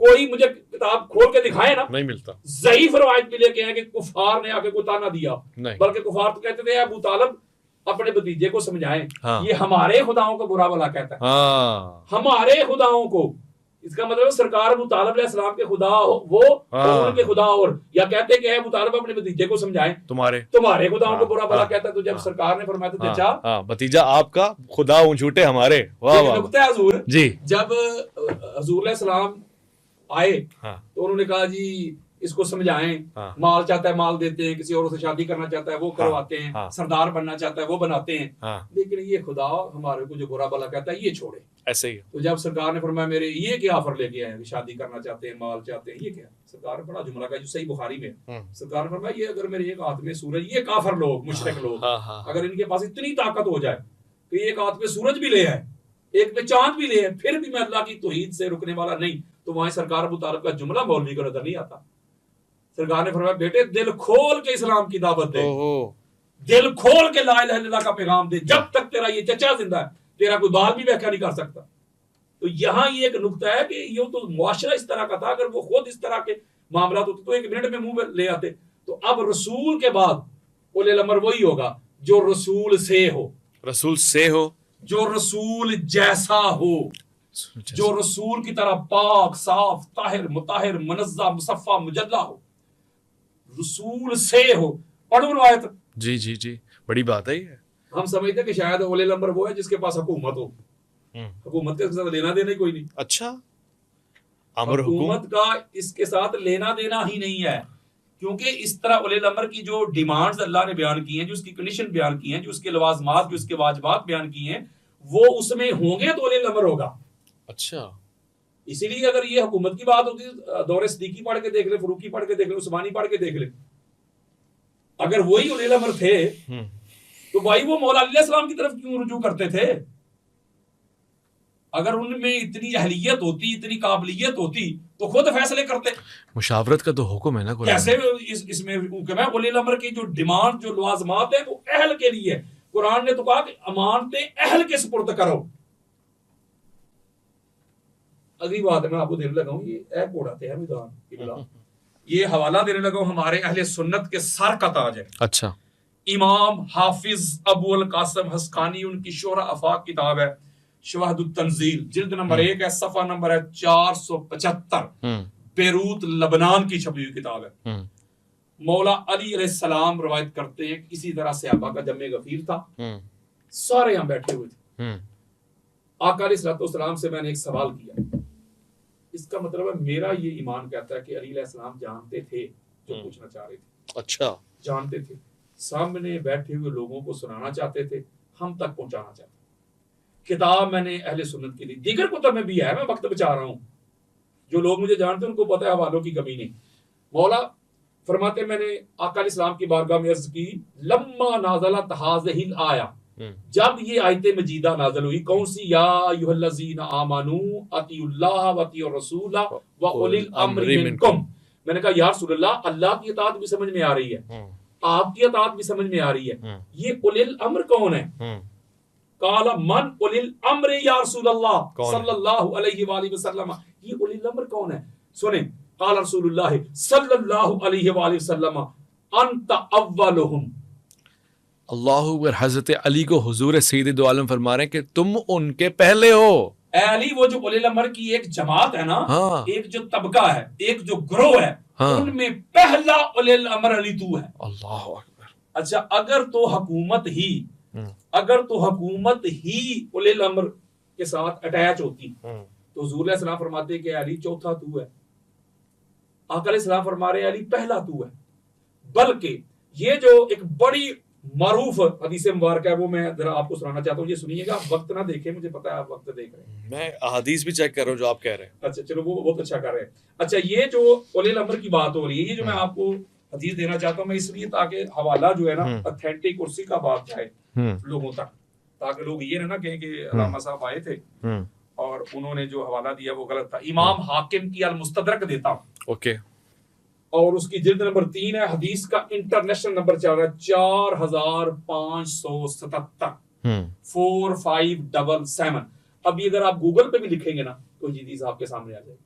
कोई मुझे किताब खोल के दिखाए ना, नहीं मिलता। ज़ईफ रवायत भी लेके आए कि कुफार ने आके कोई ताना दिया, बल्कि कुफार तो कहते थे अबू तालिब अपने भतीजे को समझाएं, हाँ। ये हमारे खुदाओं को बुरा भला कहता है, हाँ। हमारे खुदाओं को, इसका मतलब सरकार अबू तालिब अलैहिस्सलाम के खुदा वो और उनके खुदा, और या कहते कि अबू तालिब अपने भतीजे को समझाएं तुम्हारे खुदाओं को बुरा भला कहता है। तो जब सरकार ने फरमाया तो अच्छा भतीजा आपका, खुदा ऊंचूटे हमारे। वाह वाह हुजूर जी। जब हुजूर अलैहिस्सलाम आए तो उन्होंने कहा जी इसको समझाएं, माल चाहता है माल देते हैं, किसी और से शादी करना चाहता है वो करवाते हैं, सरदार बनना चाहता है वो बनाते हैं, लेकिन ये खुदा हमारे को जो बुरा भला कहता है ये छोड़े। ऐसे ही तो जब सरकार ने फरमाया मेरे ये क्या ऑफर लेके आए, शादी करना चाहते हैं, माल चाहते हैं, ये क्या, सरकार ने बड़ा जुमला का जो सही बुखारी में, सरकार ने फरमाया ये अगर मेरे एक हाथ में सूरज, ये काफिर लोग, मुशरिक लोग, अगर इनके पास इतनी ताकत हो जाए तो एक हाथ में सूरज भी ले आए, एक में चांद भी ले आए, फिर भी मैं अल्लाह की तौहीद से रुकने वाला नहीं, तो वहां सरकार अबू तालिब का जुमला मौलवी को नजर नहीं आता। सरकार ने फरमाया बेटे दिल खोल के इस्लाम की दावत दे, दिल खोल के ला इलाहा इल्लल्लाह का पैगाम दे, जब तक तेरा ये चचा जिंदा है तेरा कोई बाल भी व्याख्या नहीं कर सकता। तो यहाँ ये एक नुक्ता है कि ये तो मुआशरा इस तरह का था, अगर वो खुद इस तरह के मामला होते तो 1 मिनट में मुंह में ले आते। तो अब रसूल के बाद उलिल अमर वही होगा जो रसूल से हो, रसूल से हो, जो रसूल जैसा हो, जो रसूल की तरह पाक साफ ताहिर मुताहिर मुनज़्ज़ा मुसफ़ा मुजल्ला हो, रसूल से हो। पढ़ो रिवायत। जी जी जी, बड़ी बात है ये। हम समझते हैं कि शायद उलिल अमर वो है जिसके पास हुकूमत हो, हुकूमत के साथ लेना देना ही कोई नहीं। अच्छा, हुकूमत का इसके साथ लेना देना ही नहीं है, क्योंकि इस तरह उलिल अमर की जो डिमांड्स अल्लाह ने बयान की हैं, जो उसकी कंडीशन बयान की हैं, जो उसके लवाजमात, जो उसके वाजिबात बयान किए हैं, वो उसमें होंगे तो उलिल अमर होगा। अच्छा, इसीलिए अगर ये हुकूमत की बात होती है, दौरे सिद्दीकी पढ़ के देख ले, फरूकी पढ़ के देख ले, उस्मानी पढ़ के देख ले, अगर वही उलिल अमर थे तो भाई वो मौला अली अलैहिस्सलाम की तरफ क्यों रुजू करते थे? अगर उनमें इतनी अहलियत होती, इतनी काबिलियत होती तो खुद फैसले करते। मुशावरत का तो हुक्म है ना, कैसे इसमें हुक्म है? उलिल अमर की जो डिमांड, जो लाज़िमात है वो अहल के लिए। कुरान ने तो कहा कि अमानतें अहल के सुपुर्द करो। अगली बात मैं आपको देने लगा हूं, ये ऐ कोड़ाते हैं मैदान की बिला, ये हवाला देने लगा हूं हमारे अहले सुन्नत के सर का ताज है। अच्छा, इमाम हाफिज अबू अल कासिम हस्कानी, उनकी शोरा अफाक किताब है, शवाहिदुत तंजील, जिल्द नंबर 1 है, सफा नंबर है 475, बेरूत लबनान की छपी हुई किताब है। मौला अली अलैहिस्सलाम रवायत करते हैं इसी तरह सहाबा का जम्मे गफीर था, सारे यहाँ बैठे हुए थे। आका अलैहिस्सलाम से मैंने एक सवाल किया, इसका मतलब है मेरा ये ईमान कहता है कि अली अलैहिस्सलाम जानते थे जो पूछना चाह रहे थे। अच्छा, जानते थे, सामने बैठे हुए लोगों को सुनाना चाहते थे, हम तक पहुंचाना चाहते थे। किताब मैंने अहले सुन्नत की दी, दीगर कुतुब में भी है, मैं वक्त बचा रहा हूं। जो लोग मुझे जानते हैं उनको पता है हवालों की कमी नहीं। मौला फरमाते मैंने आका अलैहिस्सलाम की बारगाह में अर्ज की, लम्मा नाज़लत हाज़िहिल आया, जब ये आयत मजीदा नाज़िल हुई, कौन सी? या अय्युहल्लज़ीना आमनू अतिउल्लाह व अतिउर रसूला व उलिल अम्रि मिनकुम। मैंने कहा या रसूलल्लाह, अल्लाह की इताअत भी समझ में आ रही है, आपकी इताअत भी समझ में आ रही है, ये उलिल अम्र कौन है? काला मन उलिल अम्र या रसूलल्लाह सल्लल्लाहु अलैहि वसल्लम, ये उलिल अम्र कौन है? सुने, काला रसूलुल्लाह सल्लल्लाहु अलैहि वसल्लम अंत अव्वलुहुम। अल्लाहु अकबर। हजरत अली को हुजूर सैयद दो आलम फरमा रहे हैं कि तुम उनके पहले हो। अली वो जो उलिल अम्र की एक जमात है ना, हाँ। एक जो तबका है, एक जो ग्रोह है, हाँ। उनमें पहला उलिल अम्र अली तू है। अल्लाह अकबर। अच्छा, अगर तो हुकूमत ही उलिल अम्र के साथ अटैच होती तो हुजूर अलैहिस्सलाम फरमाते कि अली चौथा तू है, आका अलैहिस्सलाम फरमा रहे अली पहला तू है। बल्कि ये जो एक बड़ी मारूफ हदीस मुबारक है वो मैं जरा आपको सुनाना चाहता हूँ, ये सुनिएगा। आप वक्त ना देखें, मुझे पता है आप वक्त देख रहे हैं, मैं हदीस भी चेक कर रहा हूँ जो आप कह रहे हैं। अच्छा चलो, वो बहुत अच्छा कर रहे हैं। अच्छा, ये जो उलिल अम्र की बात हो रही है, ये जो मैं आपको हदीस देना चाहता हूँ मैं इसलिए ताकि हवाला जो है ना ऑथेंटिक कुर्सी का बात जाए लोगों तक, ताकि लोग ये ना कहें कि अल्लामा साहब आए थे और उन्होंने जो हवाला दिया वो गलत था। इमाम हाकिम की अल मुस्तदरक देता हूँ। ओके, और उसकी जिल्द नंबर 3 है। हदीस का इंटरनेशनल नंबर चल रहा है 4577 4577। अभी अगर आप गूगल पे भी लिखेंगे ना तो ये हदीस आपके सामने आ जाएगी।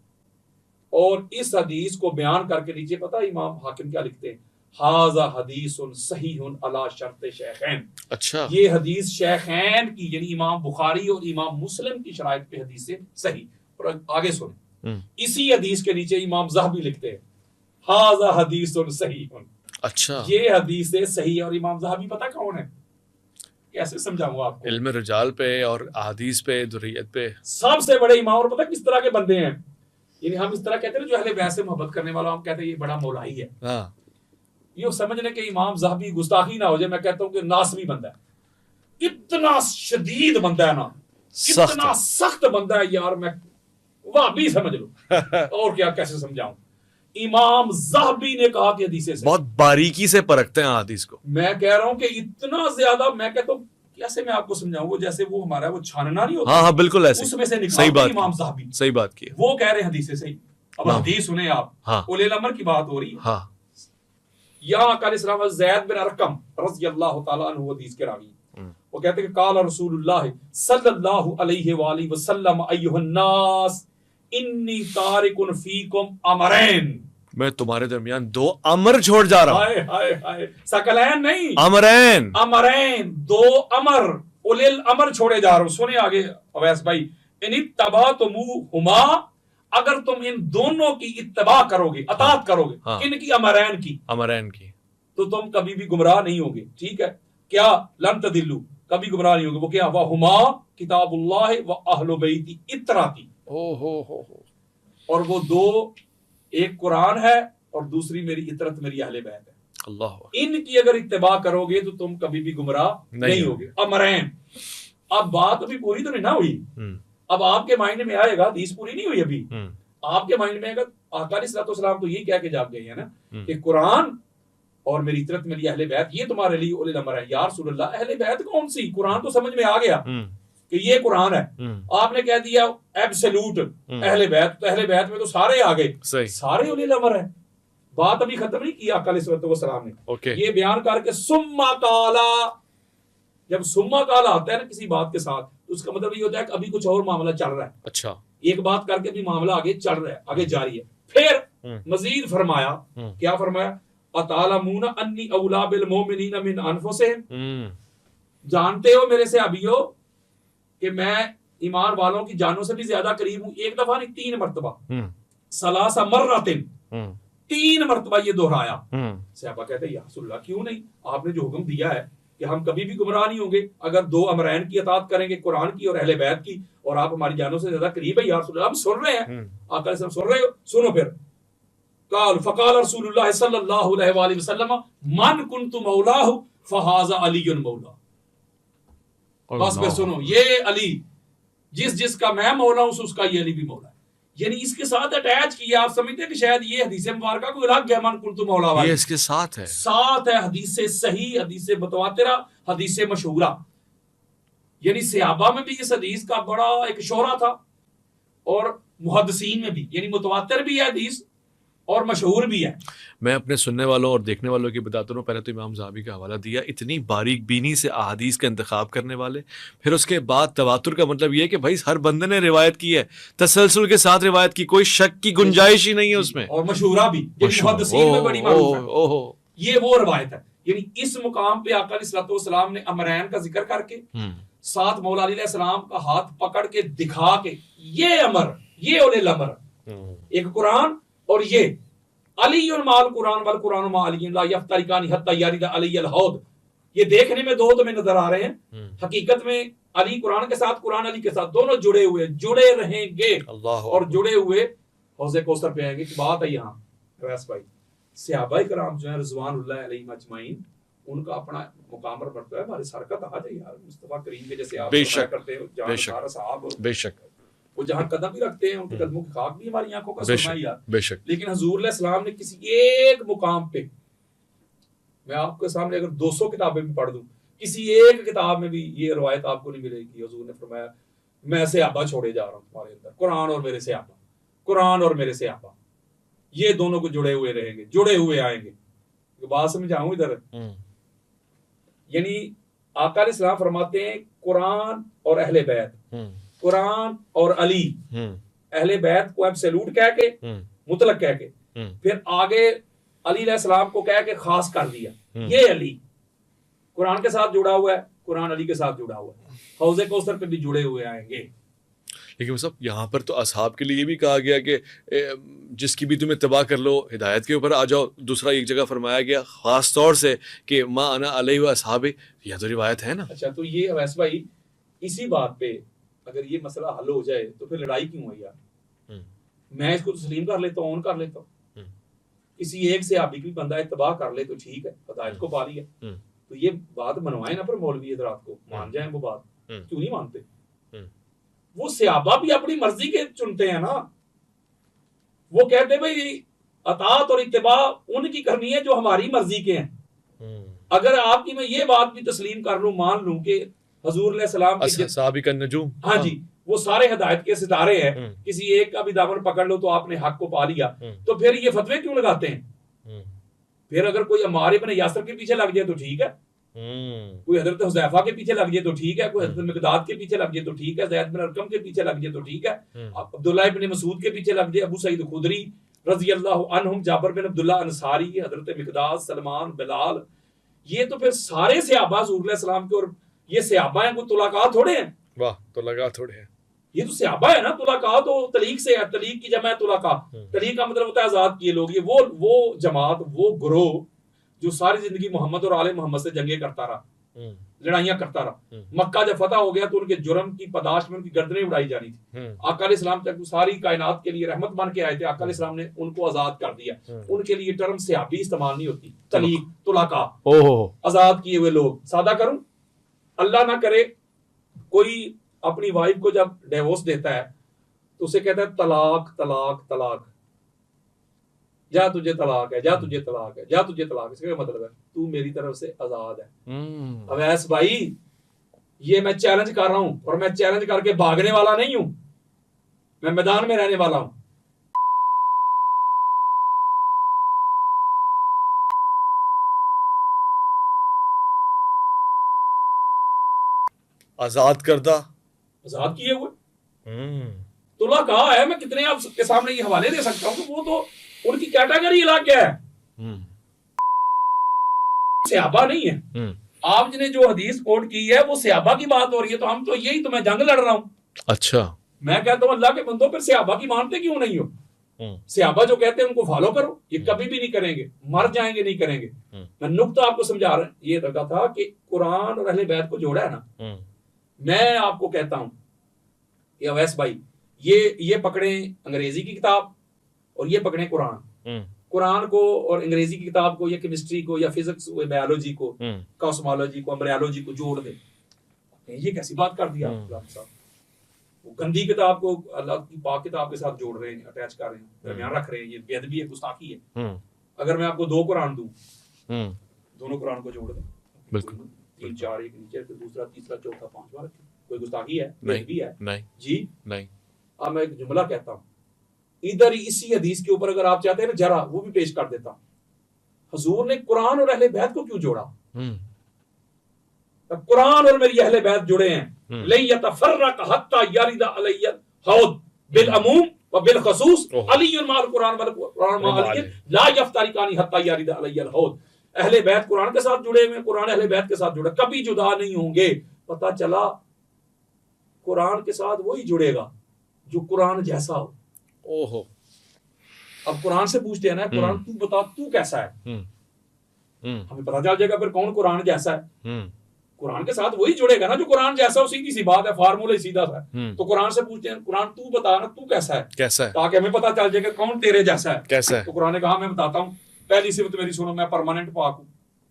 और इस हदीस को बयान करके नीचे पता है इमाम हाकिम क्या लिखते हैं, हाजा हदीसुन सहीहुन अला शर्त शेखैन। अच्छा, ये हदीस शेखैन की यानी इमाम बुखारी और इमाम मुस्लिम की शराइत पे हदीस से सही। और आगे सुने, इसी हदीस के नीचे इमाम ज़हबी लिखते हैं हाजा हदीसुन सहीहुन। अच्छा, ये हदीस से सही। और इमाम ज़हबी पता कौन है, कैसे समझाऊंगा आपको, इल्म रिजाल पे और अहादीस पे, दुर्रियत पे सबसे बड़े इमाम। और पता किस तरह के बंदे हैं, यानी हम इस तरह कहते हैं जो अहले बैत से मोहब्बत करने वाला, हम कहते हैं ये बड़ा मौलाई है। हाँ, ये समझने के इमाम ज़हबी गुस्ताखी ना हो जाए, मैं कहता हूँ कि नासवी बंदा है, इतना शदीद बंदा है ना, इतना सख्त बंदा है यार, मैं वाहबी समझ लो। और क्या कैसे समझाऊं। इमाम ज़हबी ने कहा कि हदीस से बहुत बारीकी से परखते हैं हदीस को। मैं कह रहा हूं कि इतना ज्यादा, मैं कहता हूं कैसे मैं आपको समझाऊं, वो जैसे वो हमारा वो छानना नहीं होता, हाँ हाँ बिल्कुल ऐसे, उसमें से निकालते सही बात इमाम ज़हबी, सही बात की, वो कह रहे हैं हदीस से सही। अब हाँ। हदीस सुने आप, हाँ। उलेल अमर की बात हो रही है। हाँ, यहाँ अकाल ज़ैद बिन अरकम रज़ियल्लाहु तआला अन्हु हदीस के रावी, वो कहते हैं कि काला रसूलुल्लाह सल्लल्लाहु अलैहि वसल्लम अय्युहन नास इन्नी तारिकुन फीकुम अमरैन। मैं तुम्हारे दरमियान 2 अमर छोड़ जा रहा हूं। हाय हाय हाय, सकलैन नहीं, अमरैन, अमरैन, 2 अमर, उलिल अमर छोड़े जा रहा हूं। सुने आगे अवैस भाई, इन तबा तुमुहुमा, अगर तुम इन दोनों की इत्तबा करोगे, अतात करोगे, हाँ। इनकी अमरैन की, अमरैन की, तो तुम कभी भी गुमराह नहीं होगे। ठीक है, क्या लन तदिल्लु, कभी गुमराह नहीं होगे। वो क्या, वह हुमा किताबुल्लाह व अहलु बैती इतराती। ओ हो। और वो 2, एक कुरान है और दूसरी मेरी इतरत, मेरी अहले बैत है। अल्लाह, इनकी अगर इत्तिबा करोगे तो तुम कभी भी गुमराह नहीं होगे। अमरैन। अब बात अभी पूरी तो नहीं ना हुई, अब आपके माइंड में आएगा, हदीस पूरी नहीं हुई अभी, आपके माइंड में आएगा आका अलैहिस्सलाम तो यही कह के जाग गए हैं ना कि कुरान और मेरी इतरत, मेरी अहले बैत, ये तुम्हारे लिए उलिल अमर है। या रसूलल्लाह, अहले बैत कौन सी, कुरान तो समझ में आ गया कि ये कुरान है, आपने कह दिया एब्सोल्यूट अहले बैत, तो अहले बैत में तो सारे आ गए, सारे उलिल अमर है। बात अभी खत्म नहीं की आका अलैहिस्सलाम ने। ये बयान करके सुम्मा काला, जब सुम्मा काला आता है ना किसी बात के साथ, तो उसका मतलब ये होता है कि अभी कुछ और मामला चल रहा है। अच्छा, एक बात करके भी मामला आगे चल रहा है, आगे जारी है। फिर मजीद फरमाया, क्या फरमाया, अतालमूना अन्नी औला बिल मोमिनीना मिन अनफुसिहिम, जानते हो मेरे से अभियो कि मैं ईमान वालों की जानों से भी ज्यादा करीब हूं। एक दफा नहीं, 3 मरतबा, सलासा मर्रतिन, 3 मरतबा ये दोहराया। सहाबा कहते हैं या रसूलल्लाह, क्यों नहीं, आपने जो हुक्म दिया है कि हम कभी भी गुमराह नहीं होंगे अगर 2 अमरैन की अतात करेंगे, कुरान की और अहले बैत की, और आप हमारी जानों से ज्यादा करीब है या रसूलल्लाह, हम सुन रहे हैं। आका सुन रहे हो, सुनो फिर। काल फकाल रसूलुल्लाह सल्लल्लाहु अलैहि वसल्लम मन कुन्तु मौलाहु फहाजा अलीयुन मौला। बस फिर सुनो, ये अली जिसका मैं मौला हूं उसका ये अली भी मौला है। यानी इसके साथ अटैच किया। आप समझते हैं कि शायद ये हदीस मुबारका को अलग है, मन कुन्तु मौला वाली, ये इसके साथ है, साथ है हदीस सही, हदीस मुतवातिरा, हदीस मशहूरा। यानी सहाबा में भी इस हदीस का बड़ा एक शोहरा था, और मुहद्दिसीन में भी, यानी मुतवातिर भी है हदीस और मशहूर भी है। मैं अपने सुनने वालों और देखने वालों की बताता हूँ। पहले तो इमाम ज़हाबी का हवाला दिया, इतनी बारीक बीनी से अहादीस का इंतखाब करने वाले। फिर उसके बाद तवातुर का मतलब ये है कि भाई हर बंदे ने रिवायत की है, तसलसल के साथ रिवायत की, कोई शक की गुंजाइश ही नहीं है उसमें, और मशहूरा भी, मुहद्दिसीन में बड़ी मारूफ है। ये वो रवायत है। यानी इस मुकाम पे आका अलैहिस्सलाम ने अमरैन का जिक्र करके साथ मौला अली अलैहिस्सलाम का हाथ पकड़ के दिखा के, ये अमर, ये उलिल अमर, एक कुरान और ये अलीयुन माल कुरान वल कुरान मा अलीयुन ला यफ्तरिकानी हत्ता यारिदा अलैयल हौद। ये देखने में 2 तुम्हें नजर आ रहे हैं, हकीकत में अली कुरान के साथ, कुरान अली के साथ, दोनों जुड़े रहेंगे और जुड़े हुए हौज़े कौसर पे आएंगे। बात है यहाँ रैस भाई, सहाबाए किराम जो है रिज़वानुल्लाह अलैहिम अजमाइन, उनका अपना मुकाम और मर्तबा है। हमारी सरकत आ जाए यार मुस्तफा करीम के जैसे आप करते हो, जहां साहब बेशक वो जहां कदम भी रखते हैं, उनके कदमों की खाक भी हमारी आंखों का सुरमा ही यार। बेशक। लेकिन हुजूर अलैहिस्सलाम ने किसी एक मुकाम पे, मैं आपके सामने अगर 200 किताबें भी पढ़ दूं, किसी एक किताब में भी ये रवायत आपको नहीं मिलेगी। हुजूर ने फरमाया मैं सहाबा छोड़े जा रहा हूं तुम्हारे अंदर, कुरान और मेरे सहाबा, कुरान और मेरे सहाबा। ये दोनों को जुड़े हुए रहेंगे, जुड़े हुए आएंगे। तो बात समझाऊं इधर, यानी आका अलैहिस्सलाम फरमाते हैं कुरान और अहले बैत, कुरान और अली, अहले बैत को एब्सोल्यूट कह के, मुतलक कह के, फिर आगे अली अलैहिस्सलाम को कह के खास कर दिया, ये अली कुरान के साथ जुड़ा हुआ है, कुरान अली के साथ जुड़ा हुआ है, हौज़े कौसर पे भी जुड़े हुए आएंगे। लेकिन सब यहाँ पर तो असहाब के लिए भी कहा गया कि जिसकी भी तुम्हें तबाह कर लो, हिदायत के ऊपर आ जाओ। दूसरा एक जगह फरमाया गया खास तौर से कि माँ अना अलैहि व असहाबी, यह तो रिवायत है ना। अच्छा, तो ये अवैस भाई इसी बात पे अगर ये मसला हल हो जाए तो फिर लड़ाई क्यों है यार? मैं इसको तस्लीम कर लेता हूँ, ऑन कर लेता हूँ, किसी एक से आबिक भी बंदा तबाह कर ले तो ठीक है, हिदायत को पा लिया। तो ये बात मनवाए ना पर मौलवी हज़रात को, मान जाए वो बात, क्यों नहीं मानते? वो सहाबा भी अपनी मर्जी के चुनते हैं ना, वो कहते भाई अतात और इत्तिबा उनकी करनी है जो हमारी मर्जी के हैं। अगर आपकी मैं ये बात भी तस्लीम कर लूं, मान लूं कि हुजूर अलैहिस्सलाम के सहाबी का नजूम, हाँ जी, वो सारे हिदायत के सितारे हैं, किसी एक का भी दामन पकड़ लो तो आपने हक को पा लिया, तो फिर ये फतवे क्यों लगाते हैं? फिर अगर कोई अम्मार इब्न यासिर के पीछे लग जाए तो ठीक है, कोई हजरत हुज़ैफा के पीछे लग जाए तो ठीक है, कोई हजरत मिक़दाद के पीछे लग जाए तो ठीक है, ज़ैद बिन अरकम के पीछे लग जाए तो ठीक है, अब्दुल्ला इब्न मसूद के पीछे लग जाए, अबू सईद खुदरी रज़ियल्लाहु अन्हुम, जाबिर बिन अब्दुल्ला अंसारी, हजरत मिक़दाद, सलमान, बिलाल, ये तो फिर सारे सहाबा हुज़ूर अलैहिस्सलाम के, और ये सहाबा हैं, कोई तुलाका थोड़े हैं। वाह, तुलाका थोड़े हैं, ये तो सहाबा है ना। तुलाका तो तलीक से है, तलीक की जमा है तुलाका, तलीक का मतलब होता है आजाद किए लोग। ये वो जमात, वो ग्रोह जो सारी जिंदगी मोहम्मद और आले मोहम्मद से जंगे करता रहा, लड़ाइयां करता रहा। मक्का जब फतह हो गया तो उनके जुर्म की पदाश में उनकी गर्दनें उड़ाई जानी थी। आका अलैहिस्सलाम तक सारी कायनात के लिए रहमत बन के आए थे, आका अलैहिस्सलाम ने उनको आजाद कर दिया। उनके लिए टर्म सहाबी इस्तेमाल नहीं होती, तलीक, तुलाका, आजाद किए हुए लोग। सादा करूं, अल्लाह ना करे कोई अपनी वाइफ को जब डिवोर्स देता है तो उसे कहता है तलाक तलाक तलाक, जा तुझे तलाक है, जा तुझे तलाक है, जा तुझे तलाक। इसका क्या मतलब है? तू मेरी तरफ से आजाद है। अवैस भाई, ये मैं चैलेंज कर रहा हूं, और मैं चैलेंज करके भागने वाला नहीं हूं, मैं मैदान में रहने वाला हूं। आजाद करदा, आजाद किए हुए तुला कहा है। मैं कितने आपके सामने ये हवाले दे सकता हूं, तो वो तो उनकी कैटेगरी अलग है, सहाबा नहीं है। आप जिन्हें जो हदीस कोट की है वो सहाबा की बात हो रही है, तो हम तो यही तो मैं जंग लड़ रहा हूं। अच्छा, मैं कहता हूं अल्लाह के बंदो, फिर सहाबा की मानते क्यों नहीं हो? सहाबा जो कहते हैं उनको फॉलो करो। ये कभी भी नहीं करेंगे, मर जाएंगे नहीं करेंगे। मैं नुक्ता आपको समझा रहा, ये लगा था कि कुरान और अहले बैत को जोड़ा है ना। मैं आपको कहता हूं कि अवैस भाई, ये पकड़े अंग्रेजी की किताब और ये पकड़े कुरान, कुरान को और अंग्रेजी की किताब को, या केमिस्ट्री को, या फिजिक्स को, बायोलॉजी को, कॉस्मोलॉजी को, एम्ब्रियोलॉजी को जोड़ दे। ये कैसी बात कर दिया साहब? वो गंदी किताब को अल्लाह की पाक किताब के साथ जोड़ रहे हैं, अटैच कर रहे हैं, दरमियान रख रहे हैं। ये बेअदबी है, गुस्ताखी है। अगर मैं आपको 2 कुरान दूं, दोनों कुरान को जोड़ दें, बिल्कुल 3 4 एक नीचे, फिर दूसरा, तीसरा, चौथा, पांचवा रखें, कोई गुस्ताखी है? बेअदबी है? नहीं जी, नहीं। अब मैं एक जुमला कहता हूं, इधर इसी हदीस के ऊपर अगर आप चाहते हैं ना, जरा वो भी पेश कर देता हूं। हुजूर ने कुरान और अहले बैत को क्यों जोड़ा? कुरान और मेरी अहले बैत जुड़े हैं। लै यतफर्रक हत्ता यरिदा अलैया हौद बिल अमूम व बिल खसूस अलीयुन माल कुरान वल कुरान मा अलीयुन ला यफ्तारिकानी हत्ता यरिदा अलैया हौद। अहले बैत कुरान के साथ जुड़े हुए, कुरान अहले बैत के साथ जुड़े, कभी जुदा नहीं होंगे। पता चला कुरान के साथ वही जुड़ेगा जो कुरान जैसा हो। ओहो, अब कुरान से पूछते हैं ना, कुरान तू बता, तू कैसा है? हमें पता चल जाएगा फिर कौन कुरान जैसा है। कुरान के साथ वही जुड़ेगा ना जो कुरान जैसा हो। सीधी सी बात है, फार्मूला सीधा सा है। तो कुरान से पूछते हैं, कुरान तू बता ना, तू कैसा है, कैसा है, ताकि हमें पता चल जाएगा कौन तेरे जैसा है, कैसा है। तो कुरान ने कहा, मैं बताता हूँ, पहली सिफत मेरी सुनो, मैं परमानेंट पाक हूँ।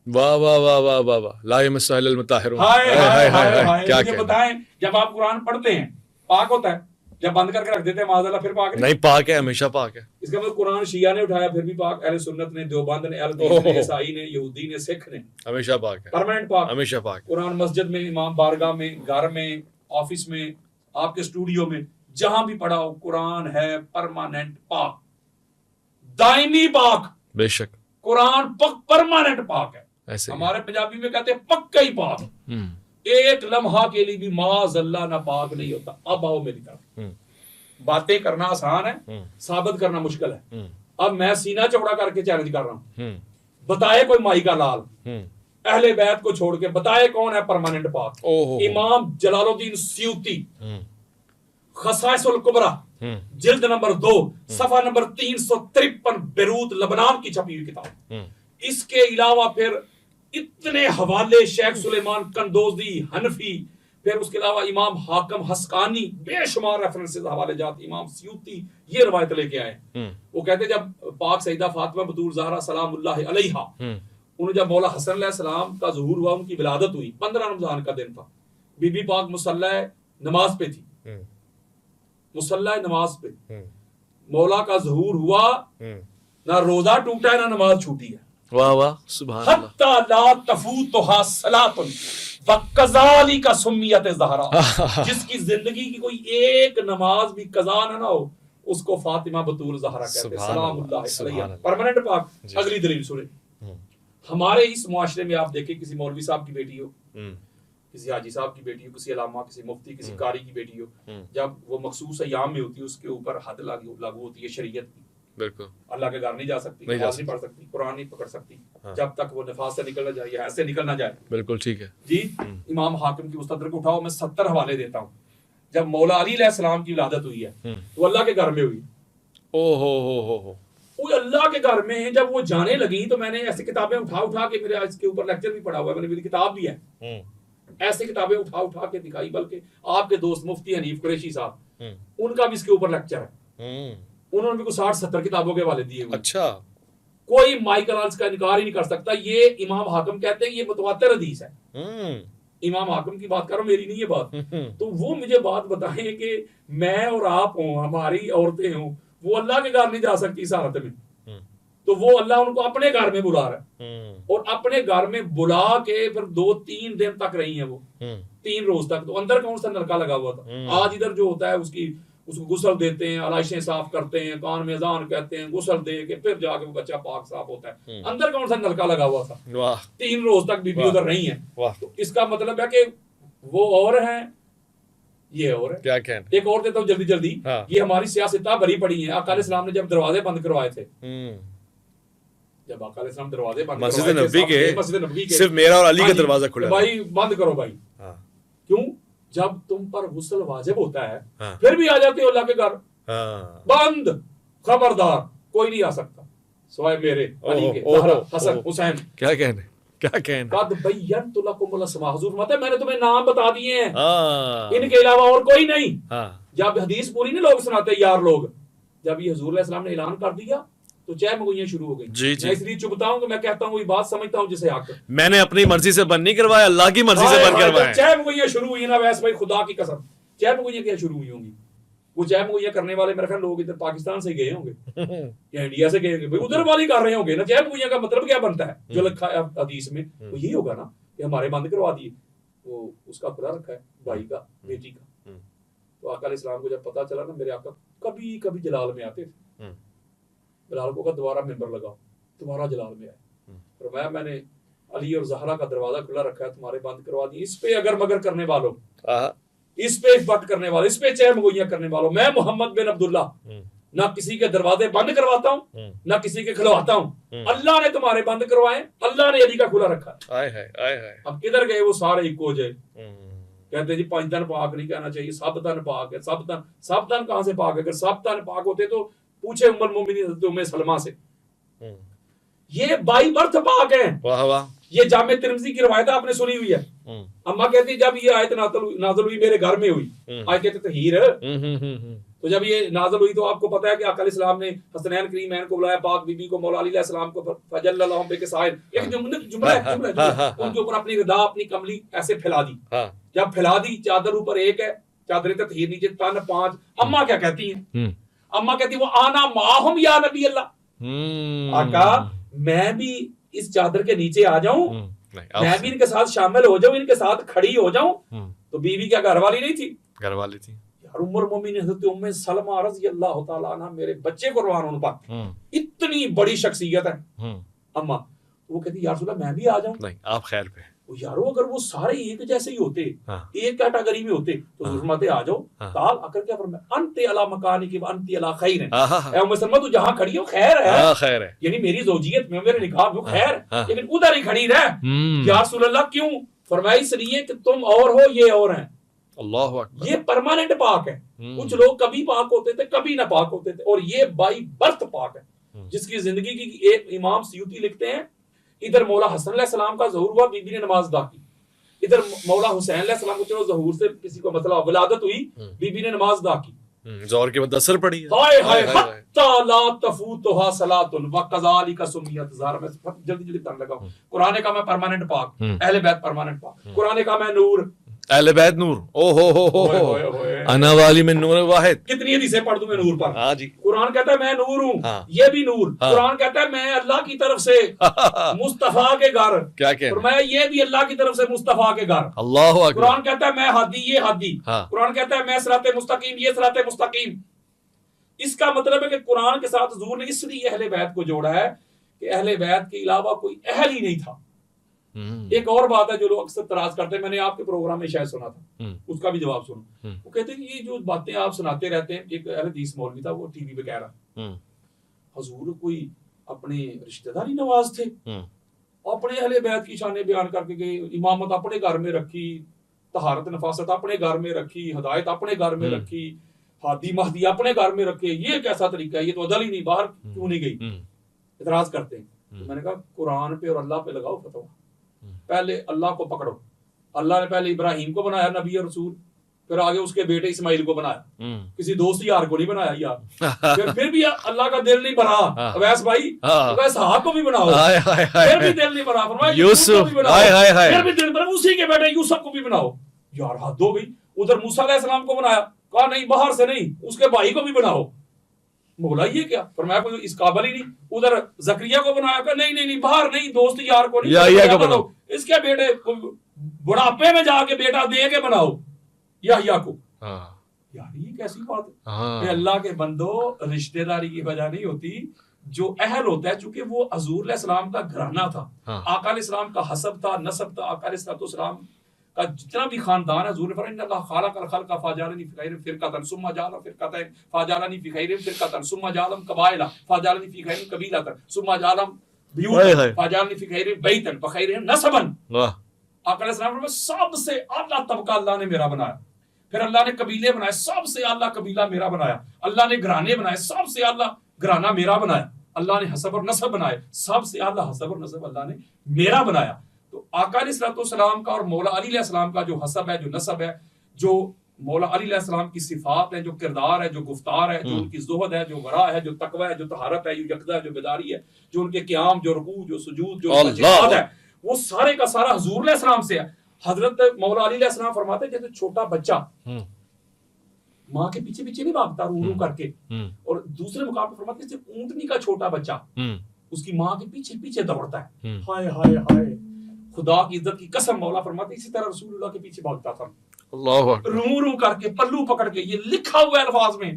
वाह वाह वाह वाह वाह वाह, ला यमस्सुल मुताहिरून। हाय हाय हाय, क्या क्या बताएं, जब आप कुरान पढ़ते हैं पाक होता है, जब बंद करके रख देते हैं माज़अल्लाह फिर पाक नहीं? पाक है, हमेशा पाक है। इसका मतलब कुरान शिया ने उठाया फिर भी पाक, अहले सुन्नत ने, देवबंद ने, अहले हदीस ने, ईसाई ने, यहूदी ने, सिख ने, हमेशा पाक है, परमानेंट पाक, हमेशा पाक। कुरान मस्जिद में, इमाम बारगाह में, घर में, ऑफिस में, आपके स्टूडियो में, जहां भी पढ़ा हो, कुरान है परमानेंट पाक। दायमी पाक, बेशक कुरान परमानेंट पाक है। ऐसे ही। हमारे पंजाबी में कहते हैं पक्का ही पाक, एक लम्हा के लिए भी माज़अल्लाह ना पाक नहीं होता। अब आओ मेरी तरफ, बातें करना आसान है, साबित करना मुश्किल है। अब मैं सीना चौड़ा करके चैलेंज कर रहा हूं, बताए कोई माई का लाल अहले बैत को छोड़ के बताए कौन है परमानेंट पाक। इमाम जलालुद्दीन स्यूती, खसाइसुल कुबरा, जिल्द नंबर 2, सफा नंबर 353, बेरूत लबनान की छपी हुई किताब। इसके अलावा फिर इतने हवाले, शेख सुलेमान कंदोजी हनफी, फिर उसके अलावा इमाम हाकम हस्कानी, बेशुमार रेफरेंसेस हवाले जात, इमाम स्यूती ये रवायत लेके आए। वो कहते जब पाक सईदा फातिमा बतूल ज़हरा सलामुल्लाह अलैहा, उन्हें जब मौला हसन अलैहिस्सलाम का ज़ुहूर हुआ, उनकी विलादत हुई, 15 रमजान का दिन था, बीबी पाक मुसल्ला नमाज पे थी, मुसल्ला नमाज पे मौला का ज़ुहूर हुआ, ना रोजा टूटा है ना नमाज छूटी है। वाह वाह सुभान अल्लाह। हत्ता ला तफूतुहा सलातुन वकज़ाली का सुम्मियत ज़हरा, जिसकी जिंदगी की कोई एक नमाज भी कज़ा ना हो, उसको फातिमा बतूल ज़हरा कहते हैं सलामुल्लाह अलैहा, परमानेंट पाक। अगली दलील सुने, हमारे इस मुआशरे में आप देखें, किसी मौलवी साहब की बेटी हो, किसी हाजी साहब की बेटी हो, किसी अलामा, किसी मुफ्ती, किसी कारी की बेटी हो, जब वो मखसूस अय्याम में होती है, उसके ऊपर हद लागू होती है शरीयत की। बिल्कुल, अल्लाह के घर नहीं जा सकती, नमाज नहीं पढ़ सकती, कुरान नहीं पकड़ सकती, जब तक वो निफास से निकल ना जाए या ऐसे निकल ना जाए। बिल्कुल ठीक है जी। इमाम हाकिम की मुस्तदरक उठाओ, मैं 70 हवाले देता हूँ। जब मौला अली अलैहिस्सलाम की विलादत हुई है, वो अल्लाह के घर में हुई। ओ वो अल्लाह के घर में जब वो जाने लगी, तो मैंने ऐसी किताबें उठा के, मेरे इसके ऊपर लेक्चर भी पढ़ा हुआ है, मैंने मेरी किताब भी है, ऐसी किताबें उठा के दिखाई। बल्कि आपके दोस्त मुफ्ती हनीफ कुरैशी साहब, उनका भी इसके ऊपर लेक्चर है, उन्होंने भी कुछ 60-70 किताबों के हवाले दिए हुए। अच्छा, कोई माइकल आल्स का इनकार ही नहीं कर सकता। ये इमाम हाकिम कहते हैं ये मुतवातिर हदीस है। इमाम हाकिम की बात करो, मेरी नहीं ये बात। तो वो मुझे बात बताएं कि मैं और आप हों, हमारी औरतें हों, वो अल्लाह के घर नहीं जा सकती इस हालत में, तो वो अल्लाह उनको अपने घर में बुला रहा है, और अपने घर में बुला के फिर 2-3 दिन तक रही है वो, 3 रोज तक। तो अंदर कौन सा नलका लगा हुआ था? आज इधर जो होता है उसको गुसल देते हैं, आलाइशें साफ करते हैं, कान में अजान कहते हैं, गुसल दे के फिर जाके वो बच्चा पाक साफ होता है। अंदर कौन सा नलका लगा हुआ था? 3 रोज तक बीबी उधर नहीं है। तो इसका मतलब है कि वो और है, ये और है। क्या कहना? एक और देता हूँ जल्दी। ये हमारी सियासत भरी पड़ी है। आका अलैहिस्सलाम ने जब दरवाजे बंद करवाए थे, जब आका अलैहिस्सलाम दरवाजे बंद मस्जिद नबी के सिर्फ मेरा और अली का दरवाजा खुला, भाई बंद करो भाई। क्यों? जब तुम पर गुस्ल वाजिब होता है, फिर भी आ जाते हो अल्लाह के घर, बंद, खबरदार, कोई नहीं आ सकता सिवाय मेरे अली के, हसन हुसैन। क्या कहने? कद बय्यनतु लकुमुल अस्मा, हुजूर फरमाते मैंने तुम्हें नाम बता दिए हैं, इनके अलावा और कोई नहीं। जब हदीस पूरी नहीं लोग सुनाते यार लोग, जब ये हुजूर अलैहिस्सलाम ने ऐलान कर दिया तो चाय मंगोइयां शुरू हो गई। मैं इसलिए चुपता हूं कि मैं कहता हूं वही बात समझता हूं जिसे हक। मैंने अपनी मर्जी से बंद नहीं करवाया, अल्लाह की मर्जी से बंद करवाया। चाय मंगोइयां शुरू हुई ना, वैसे भाई खुदा की कसम चाय मंगोइयां क्या शुरू हुई होंगी? वो चाय मंगोइयां करने वाले मेरे ख्याल लोग इधर पाकिस्तान से गए होंगे या इंडिया से गए होंगे, भाई उधर वाले कर रहे होंगे ना। चाय मंगोइयां का मतलब क्या बनता है जो लिखा है हदीस में? वो यही होगा ना कि हमारे बंद करवा दिए, वो उसका खुला रखा है भाई का, बेटी का। तो आका अलैहिस्सलाम को जब पता चला ना, मेरे आका कभी कभी जलाल में आते थे, बिलाल को दोबारा मेंबर लगाओ, तुम्हारा जलाल में आए, फरमाया मैंने अली और जहरा का दरवाजा खुला रखा है, तुम्हारे बंद करवा दिए। इस पे अगर मगर करने वालों, इस पे बट करने वालों, इस पे चह मगोइयां करने वालों, मैं मोहम्मद बिन अब्दुल्ला ना किसी के दरवाजे बंद करवाता हूँ ना किसी के खुलवाता हूँ। अल्लाह ने तुम्हारे बंद करवाए, अल्लाह ने अली का खुला रखा है। अब किधर गए वो सारे इको जे? कहते जी 5 तन पाक नहीं कहना चाहिए, सब तन पाक है। सब तन कहां से पाक है? अगर सब तन पाक होते तो पूछे उम्मुल मोमिनीन उम्मे सलमा से, ये बाई बर्थ पाक है। वाह वाह। ये जामे तिरमिज़ी की रिवायत आपने सुनी हुई है। अम्मा कहती जब ये आयत नाज़िल हुई मेरे घर में हुई, आयत तहीर, तो जब ये नाज़िल हुई तो आपको पता है कि आका अलैहिस्सलाम ने हसनैन करीमैन को बुलाया, पाक बीबी को, मौला अली अलैहिस्सलाम को, फजल्लल्लाहु बिकसाइर, एक जुमला उनके ऊपर अपनी रिदा, अपनी कमली ऐसे फैला दी। जब फैला दी, चादर ऊपर एक है, चादर तहीर नीचे तन 5। अम्मा क्या कहती है? अम्मा कहती वो आना माहुम या नबी अल्लाह, आका मैं भी इस चादर के नीचे आ जाऊं, मैं भी इनके साथ शामिल हो जाऊं, इनके साथ खड़ी हो जाऊं। तो बीवी क्या घर वाली नहीं थी? घर वाली थी। यार उम्र मोमिन हज़रत उम्मे सलमा रज़ी अल्लाह तआला अन्हा मेरे बच्चे कुर्बान होने पर, इतनी बड़ी शख्सियत है अम्मा। वो कहती यार रसूल अल्लाह मैं भी आ जाऊं। नहीं, आप खैर पे। यारो अगर वो सारे एक जैसे ही होते, एक कैटेगरी में होते तो फरमाते आ जाओ। काल आकर क्या फरमाया, अंते अला मकानी की अंते अला खैर है। ए उम्मे सलमा तू जहां खड़ी हो खैर है, खैर है, यानी मेरी ज़ौजियत में मेरे निकाह में खैर, लेकिन उधर ही खड़ी रह। या रसूल अल्लाह क्यों? फरमाया इसलिए कि तुम और हो ये और हैं। अल्लाहु अकबर। ये परमानेंट पाक है। कुछ लोग कभी पाक होते थे, कभी ना पाक होते थे, और ये बाई बर्थ पाक है। जिसकी जिंदगी की एक इमाम सयूती लिखते हैं, इधर मौला हसन अलैहिस्सलाम का ज़हूर हुआ, बीबी ने नमाज अदा की। इधर मौला हुसैन अलैहिस्सलाम को चलो ज़हूर से किसी को मतलब विलादत हुई, बीबी ने नमाज अदा की। ज़ोहर के बाद असर पड़ी है। हाय हाय हत्ता ला तफूतुहा सलातुन व कज़ालिका सुम्मियत ज़हरा। मैं जल्दी करने लगा हूं। कुरान का मैं परमानेंट पाक, अहले बैत परमानेंट पाक, कुरान का मैं नूर, अहले बैत नूर। ओ हो अना वाली में नूर वाहिद। कितनी हदीसें पढ़ दूं मैं नूर पर। हाँ जी। कुरान कहता है मैं नूर हूँ, ये भी नूर। कुरान कहता है मैं अल्लाह की तरफ से मुस्तफा के घर, क्या कहना, फरमाया ये भी अल्लाह की तरफ से मुस्तफा के घर। अल्लाहु अकबर। कुरान कहता है मैं हादी, ये हादी। कुरान कहता है मैं सिराते मुस्तकीम, ये सिराते मुस्तकीम। इसका मतलब है कि कुरान के साथ हुजूर ने इसलिए अहले बैत को जोड़ा है कि अहले बैत के अलावा कोई अहल ही नहीं था। एक और बात है जो लोग अक्सर तराज करते हैं, मैंने आपके प्रोग्राम में शायद सुना था, उसका भी जवाब सुनो। वो कहते हैं कि ये जो बातें आप सुनाते रहते हैं, एक हदीस मौलवी था वो टीवी पे कह रहा, हुजूर कोई अपने रिश्तेदारी नवाज थे, अपने अहले बैत की शान बयान करके गए, इमामत अपने घर में रखी, तहारत नफासत अपने घर में रखी, हिदायत अपने घर में रखी, हादी महदी अपने घर में रखे। ये कैसा तरीका है, ये तो अदल ही नहीं, बाहर क्यों नहीं गई? इतराज करते हैं। तो मैंने कहा कुरान पे और अल्लाह पे लगाओ फतवा। पहले अल्लाह को पकड़ो। अल्लाह ने पहले इब्राहिम को बनाया नबी और रसूल, फिर आगे उसके बेटे इस्माइल को बनाया, किसी दोस्त यार को नहीं बनाया यार। फिर भी अल्लाह का दिल नहीं बना अवैस भाई, अवैस साहब को भी बनाओ, फिर भी दिल नहीं बना। फरमाया यूसुफ को भी बनाओ, फिर भी दिल बना, उसी के बेटे यूसुफ को भी बनाओ। यार हद हो गई। उधर मूसा अलैहिस्सलाम को बनाया, कहा नहीं बाहर से नहीं, उसके भाई को भी बनाओ। मौला ये क्या? फरमाया कोई इस काबिल ही नहीं। उधर जकरिया को बनाया, कहा नहीं नहीं नहीं बाहर नहीं, दोस्त यार को नहीं, या बनाओ। इसके बेटे बुढ़ापे में जाके बेटा दे के बनाओ याह्या को। यार ये कैसी बात है? अल्लाह के बंदो, रिश्तेदारी की वजह नहीं होती, जो अहल होता है, चूंकि वो हजूर अलैहिस्सलाम का घराना था, आका अलैहिस्सलाम का हसब था, नसब था। आका अलैहिस्सलाम का जितना भी खानदान है, हजूर ने फरमाया अल्लाह खालक़ल खल्क़ फजअलनी फी खैरिन फ़िरक़तन सुम्मा जअलनी फ़िरक़तैन फजअलनी फी खैरिन फ़िरक़तन सुम्मा जअलनी क़बाइला फजअलनी फी खैरिन क़बीलतन सुम्मा जअलनी ब्यूतन फजअलनी फी खैरिन बैतन फ़खैरिन नसबन। आका अलैहिस्सलाम ने सबसे आला तबका अल्लाह ने मेरा बनाया। फिर अल्लाह ने कबीले बनाए, सबसे आला कबीला मेरा बनाया। अल्लाह ने घराने बनाए, सबसे आला घराना मेरा बनाया। अल्लाह ने हसब और नसब बनाए, सबसे आला हसब और नसब अल्लाह ने मेरा बनाया। तो आका अलैहिस्सलाम का और मौला अली अलैहिस्सलाम का जो हसब है, जो नसब है, जो मौला अली अलैहिस्सलाम की सिफात है, जो किरदार है, जो गुफ्तार है, जो उनकी ज़ुहद है, जो वरा है, जो तकवा है, जो तहारत है, जो यकदा है, जो बेदारी है, जो उनके क़याम, जो रुकू, जो सुजूद, जो जिहाद है, वो सारे का सारा हुजूर अलैहिस्सलाम से है। हजरत मौला अली अलैहिस्सलाम फरमाते जैसे छोटा बच्चा माँ के पीछे पीछे नहीं भागता रू रू करके, और दूसरे मुकाम पे फरमाते जैसे ऊंटनी का छोटा बच्चा उसकी माँ के पीछे पीछे दौड़ता है। हाय हाय हाय, खुदा की इज्जत की कसम, मौला फरमाते इसी तरह रसूलुल्लाह के पीछे भागता था, रू रू करके, पल्लू पकड़ के, ये लिखा हुआ है अल्फाज में।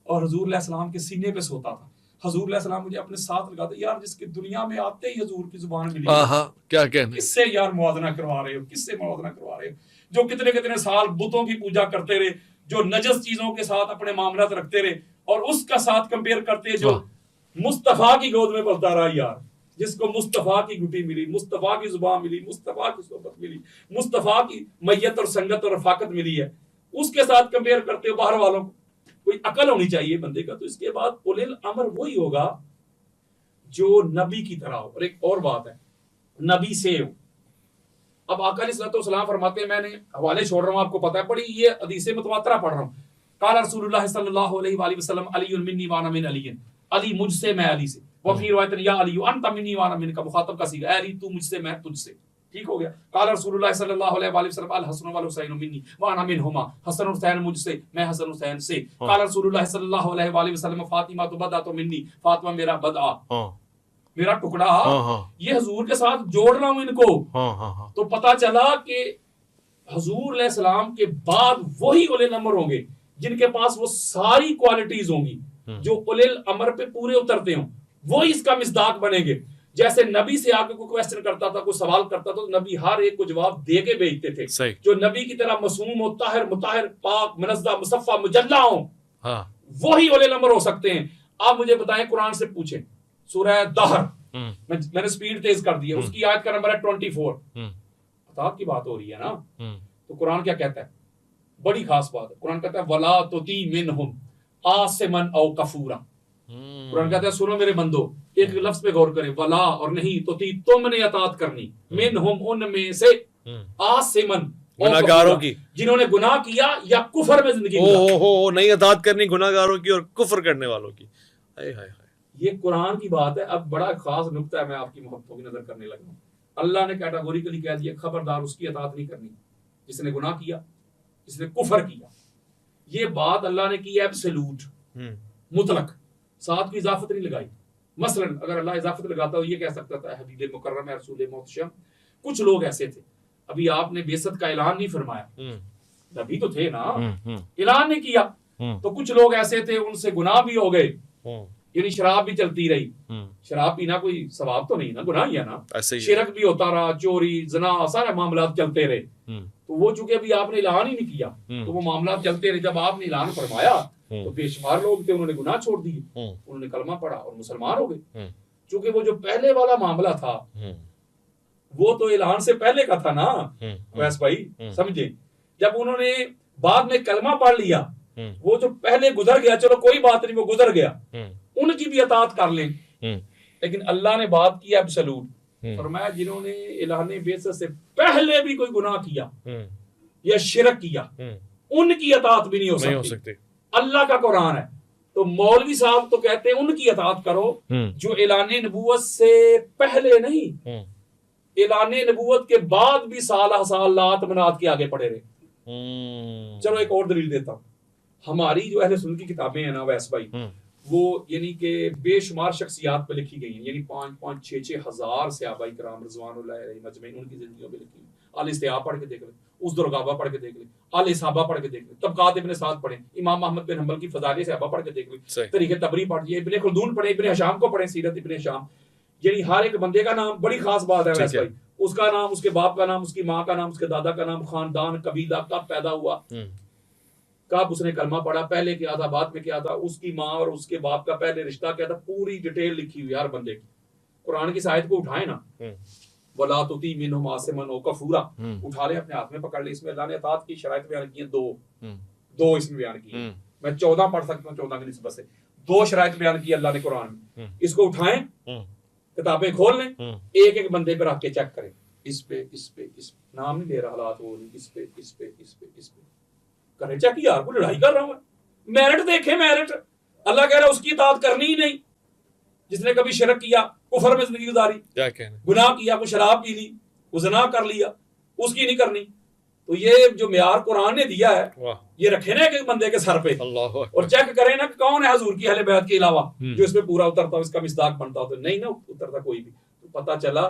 और हजूर अलैहिस्सलाम के सीने पे सोता था। हजूर अलैहिस्सलाम मुझे अपने साथ लगाते, यार जिसके दुनिया में आते ही हजूर की जुबान मिली, क्या कहने, किससे यार मुआवजा करवा रहे हो, किससे मुआवजा करवा रहे हो? जो कितने कितने साल बुतों की पूजा करते रहे, जो नजस चीजों के साथ अपने मामलात रखते रहे, और उसका साथ कंपेयर करते जो मुस्तफा की गोद में पलता रहा, यार जिसको मुस्तफा की गुटी मिली, मुस्तफा की जुबान मिली, मुस्तफा की सोहबत मिली, मुस्तफा की मैयत और संगत और रफाकत मिली है, उसके साथ कंपेयर करते हो बाहर वालों को। कोई अकल होनी चाहिए बंदे का। तो इसके बाद उलिल अमर वही होगा जो नबी की तरह हो। और एक और बात है, नबी से हो। अब आका अलैहिस्सलाम फरमाते हैं, मैंने हवाले छोड़ रहा हूं, आपको पता है, बड़ी ये हदीसें मुतवातिरा पढ़ रहा हूं। काला रसूलुल्लाह सल्लल्लाहु अलैहि वसल्लम अलीयुन मिन्नी व अना मिन अलीयिन, अली मुझसे मैं अली से। वफी रिवायत या अली अंत मिन्नी व अना मिनका, मुखातब का सीगा, अली तू मुझसे मैं तुझसे। ठीक हो गया। काला रसूलुल्लाह सल्लल्लाहु अलैहि वसल्लम अल हसन वल हुसैन मिन्नी व अना मिनहुमा, हसन और हुसैन मुझसे, मैं हसन हुसैन से। काला रसूलुल्लाह सल्लल्लाहु अलैहि वसल्लम फातिमा तो बदा तो मिन्नी, फातिमा मेरा बदा, मेरा टुकड़ा। ये हुजूर के साथ जोड़ रहा हूं इनको। तो पता चला कि हुजूर अलैहिस्सलाम के बाद वही उले नंबर होंगे जिनके पास वो सारी क्वालिटीज होंगी जो उलिल अमर पे पूरे उतरते हों, वो इसका मिसदाक बनेंगे। जैसे नबी से आके कोई क्वेश्चन करता था, कोई सवाल करता था, तो नबी हर एक को जवाब दे के भेजते थे। सही। जो नबी की तरह मासूम हो, ताहिर मुताहिर, पाक मुनज़्ज़ह मुसफ़्फ़ा मुजल्ला हो, हाँ वही उलिल अमर हो सकते हैं। आप मुझे बताएं, कुरान से पूछें, सूरह दहर, मैंने स्पीड तेज कर दी है, उसकी आयत का नंबर है 24। अताअत की बात हो रही है ना, तो कुरान क्या कहता है? बड़ी खास बात है। कुरान कहता है वला तुती मिनहुम आसिमन औ कफूरा। कुरान कहता है सुनो मेरे बंदो, एक लफ्ज पे गौर करें, वला और नहीं तुती, तुमने अताअत करनी, मिनहुम उनमें से, आसिमन गुनाहगारों की, जिन्होंने गुनाह किया या कुफर में जिंदगी हो नहीं अताअत करनी गुनाहगारों की और कुफर करने वालों की। हाय हाय हाय, ये कुरान की बात है। अब बड़ा खास नुक्ता है, मैं आपकी मोहब्बतों की नजर करने लगा हूं। अल्लाह ने कैटेगोरिकली कह दिया, खबरदार उसकी अताअत नहीं करनी जिसने गुनाह किया, जिसने कुफर किया। ये बात अल्लाह ने की एब्सोल्यूट, मुतलक, साथ की इजाफत नहीं लगाई। मसलन अगर अल्लाह इजाफत लगाता तो ये कह सकता था हबीब मुकर्रम रसूल मोहतशम। कुछ लोग ऐसे थे, अभी आपने बेइज्जत का ऐलान नहीं फरमाया, नबी तो थे ना, ऐलान नहीं किया, तो कुछ लोग ऐसे थे उनसे गुनाह भी हो गए, यानी शराब भी चलती रही। शराब पीना कोई सवाब तो नहीं ना, गुनाह ही है ना। शिरक भी होता रहा, चोरी जना सारे मामला चलते रहे। तो वो चूंकि अभी आपने ऐलान ही नहीं किया, तो वो मामला चलते रहे। जब आपने ऐलान फरमाया तो बेशुमार लोग थे, उन्होंने गुनाह छोड़ दिए, उन्होंने कलमा पढ़ा और मुसलमान हो गए। चूंकि वो जो पहले वाला मामला था वो तो ऐलान से पहले का था ना वैस भाई, समझे। जब उन्होंने बाद में कलमा पढ़ लिया, वो जो पहले गुजर गया, चलो कोई बात नहीं, वो गुजर गया, उनकी भी अताअत कर लें। लेकिन अल्लाह ने बात की एब्सोल्यूट, फरमाया जिन्होंने ऐलान बेइज्जत से पहले भी कोई गुनाह किया या शिरक किया, उनकी अताअत भी नहीं हो सकती। अल्लाह का कुरान है। तो मौलवी साहब तो कहते हैं उनकी अताअत करो जो ऐलान नबूवत से पहले नहीं, ऐलान नबूवत के बाद भी साल साल लात मनात के आगे पड़े रहे। चलो एक और दलील देता हूं। हमारी जो अहले सुन्नत की किताबें हैं ना वैस भाई, वो यानी कि बेशुमार शख्सियात पे लिखी गई हैं, यानी 5-5, 6-6 हजार सहाबाए किराम रिज़वानुल्लाह अलैहिम अजमईन उनकी जिंदगियों पे लिखी हुई। आल इस्तिआब पढ़ के देख ले, उस दुर्गाबा पढ़ के देख ले, आल सहाबा पढ़ के देख ले, तबकात इब्न साद पढ़े, इमाम अहमद बिन हंबल की फज़ाइल सहाबा पढ़ के देख ले, तरीक़े तबरी पढ़िए, इब्न खुल्दून पढ़े, इब्न हिशाम को पढ़े, सीरत इब्न हिशाम। यानी हर एक बंदे का नाम, बड़ी खास बात है वैसे भाई, उसका नाम, उसके बाप का नाम, उसकी माँ का नाम, उसके दादा का नाम, खानदान, कबीला, कब पैदा हुआ, कब उसने कलमा पढ़ा, पहले क्या था, बाद में क्या था, उसकी माँ और उसके बाप का पहले रिश्ता क्या था, पूरी डिटेल लिखी हुई हर बंदे की। कुरान की आयत को उठाए ना, वला तुती मिनहुम आसिमन औ कफूरा, उठा ले, अपने हाथ में पकड़ ले। इसमें अल्लाह ने अताअत की शराइत बयान की है, दो इसमें बयान की है। मैं 14 पढ़ सकता हूँ, 14 की निस्बत से 2 शराइत बयान की अल्लाह ने कुरान में। इसको उठाएं, किताबें खोल लें, एक एक बंदे पर रख के चेक करें, इस पे, इस पे, इस पे, नाम नहीं ले रहा, हालात वो नहीं, इस पे, इस पे, इस पे, इस पे करें चेक। यार को लड़ाई कर रहा हूं, मेरिट देखे, मेरिट। अल्लाह कह रहा है उसकी इताअत करनी ही नहीं जिसने कभी शिरक किया, कुफर में जिंदगी गुजारी, गुनाह किया, को शराब पी ली, को ज़िना कर लिया, उसकी नहीं करनी। तो ये जो मियार कुरान ने दिया है, ये रखे ना एक बंदे के सर पे और चेक करें ना कौन है हजूर की अहले बैत के अलावा जो इसमें पूरा उतरता हो, इसका मिसदाक बनता हो। तो नहीं ना उतरता कोई भी। तो पता चला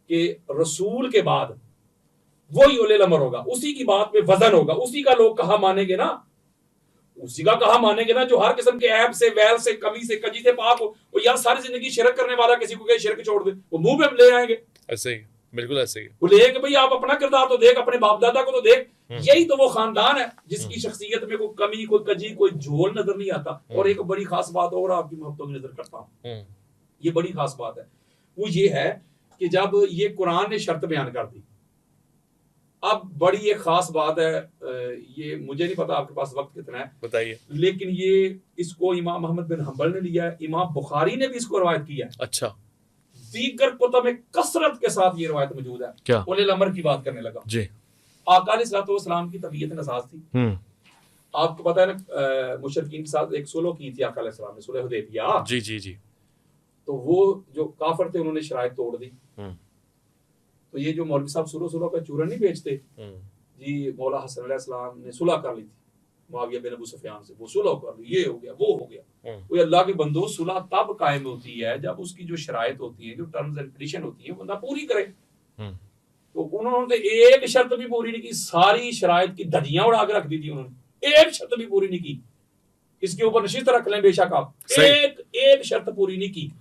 कि रसूल के बाद वही उलिल अमर होगा, उसी की बात में वजन होगा, उसी का लोग कहा मानेंगे ना, उसी का कहा मानेंगे ना जो हर किस्म के ऐब से, वैल से, कमी से, कजी से पाक हो। वो यार सारी जिंदगी शिरक करने वाला किसी को कहे शिरक छोड़ दे, वो मुंह पे ले आएंगे। ऐसे ही, बिल्कुल ऐसे ही। वो ले कि भाई आप अपना किरदार तो देख, अपने बाप दादा को तो देख। यही तो वो खानदान है जिसकी शख्सियत में कोई कमी, कोई कजी, कोई झोल नजर नहीं आता। और एक बड़ी खास बात और आपकी मोहब्बतों की नजर करता हूँ, ये बड़ी खास बात है, वो ये है कि जब ये कुरान ने शर्त बयान कर दी, अब बड़ी एक खास बात है, ये मुझे नहीं पता आपके पास वक्त कितना है, बताइए। लेकिन ये इसको इमाम अहमद बिन हंबल ने लिया है, इमाम बुखारी ने भी इसको रवायत किया है। अच्छा। दीगर कुतुब में कसरत के साथ ये रवायत मौजूद है। क्या? उलिल अमर की बात करने लगा जी। आका अलैहिस्सलाम की तबीयत नसाज थी। आपको पता है ना, मुशरिकीन के साथ एक सुलह की थी आका अलैहिस्सलाम ने, सुलह हुदैबिया। जी जी जी। तो वो जो काफिर थे उन्होंने शराइत तोड़ दी। तो ये जो मौलवी साहब सुलह का चूरन नहीं बेचते जी, मौला हसन अलैहिस्सलाम ने सुलह कर ली थी मुआविया बिन अबू सुफियान से, वो सुलह कर ली, ये हो गया, वो हो गया। वो अल्लाह के बंदो, सुलह तब कायम होती है जब उसकी जो शराइत होती है, जो टर्म्स एंड कंडीशन होती है, बंदा पूरी करे। तो उन्होंने एक शर्त भी पूरी नहीं की, सारी शराइत की धज्जियां उड़ा के रख दी थी उन्होंने। एक शर्त भी पूरी नहीं की। इसके ऊपर नशिस्त रख लें बेशक आप, एक शर्त पूरी नहीं की।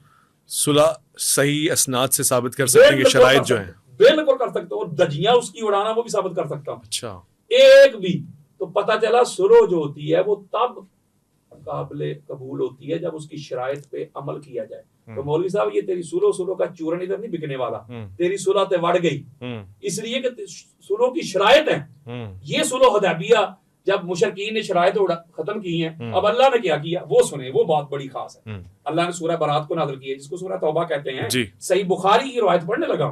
सुलह सही असनाद से साबित कर सकते हैं कि शराइत जो है, बिल्कुल कर सकते हो। दजियां उसकी उड़ाना वो भी साबित कर सकता हूं। अच्छा, एक भी। तो पता चला सुलह जो होती है वो तब काबिल कबूल होती है जब उसकी शराइत पे अमल किया जाए। तो मौलवी साहब ये तेरी सुलह का चूरन इधर नहीं बिकने वाला, तेरी सुलह ते वड़ गई, इसलिए कि सुलह की शराइत है। ये सुलह हुदैबिया जब मुशरकीन ने शराइत खत्म की हैं, अब अल्लाह ने क्या किया वो सुने, वो बहुत बड़ी खास है। अल्लाह ने सूरह बरात को नाज़िल किया जिसको सूरह तौबा कहते हैं। सही बुखारी की रिवायत पढ़ने लगा,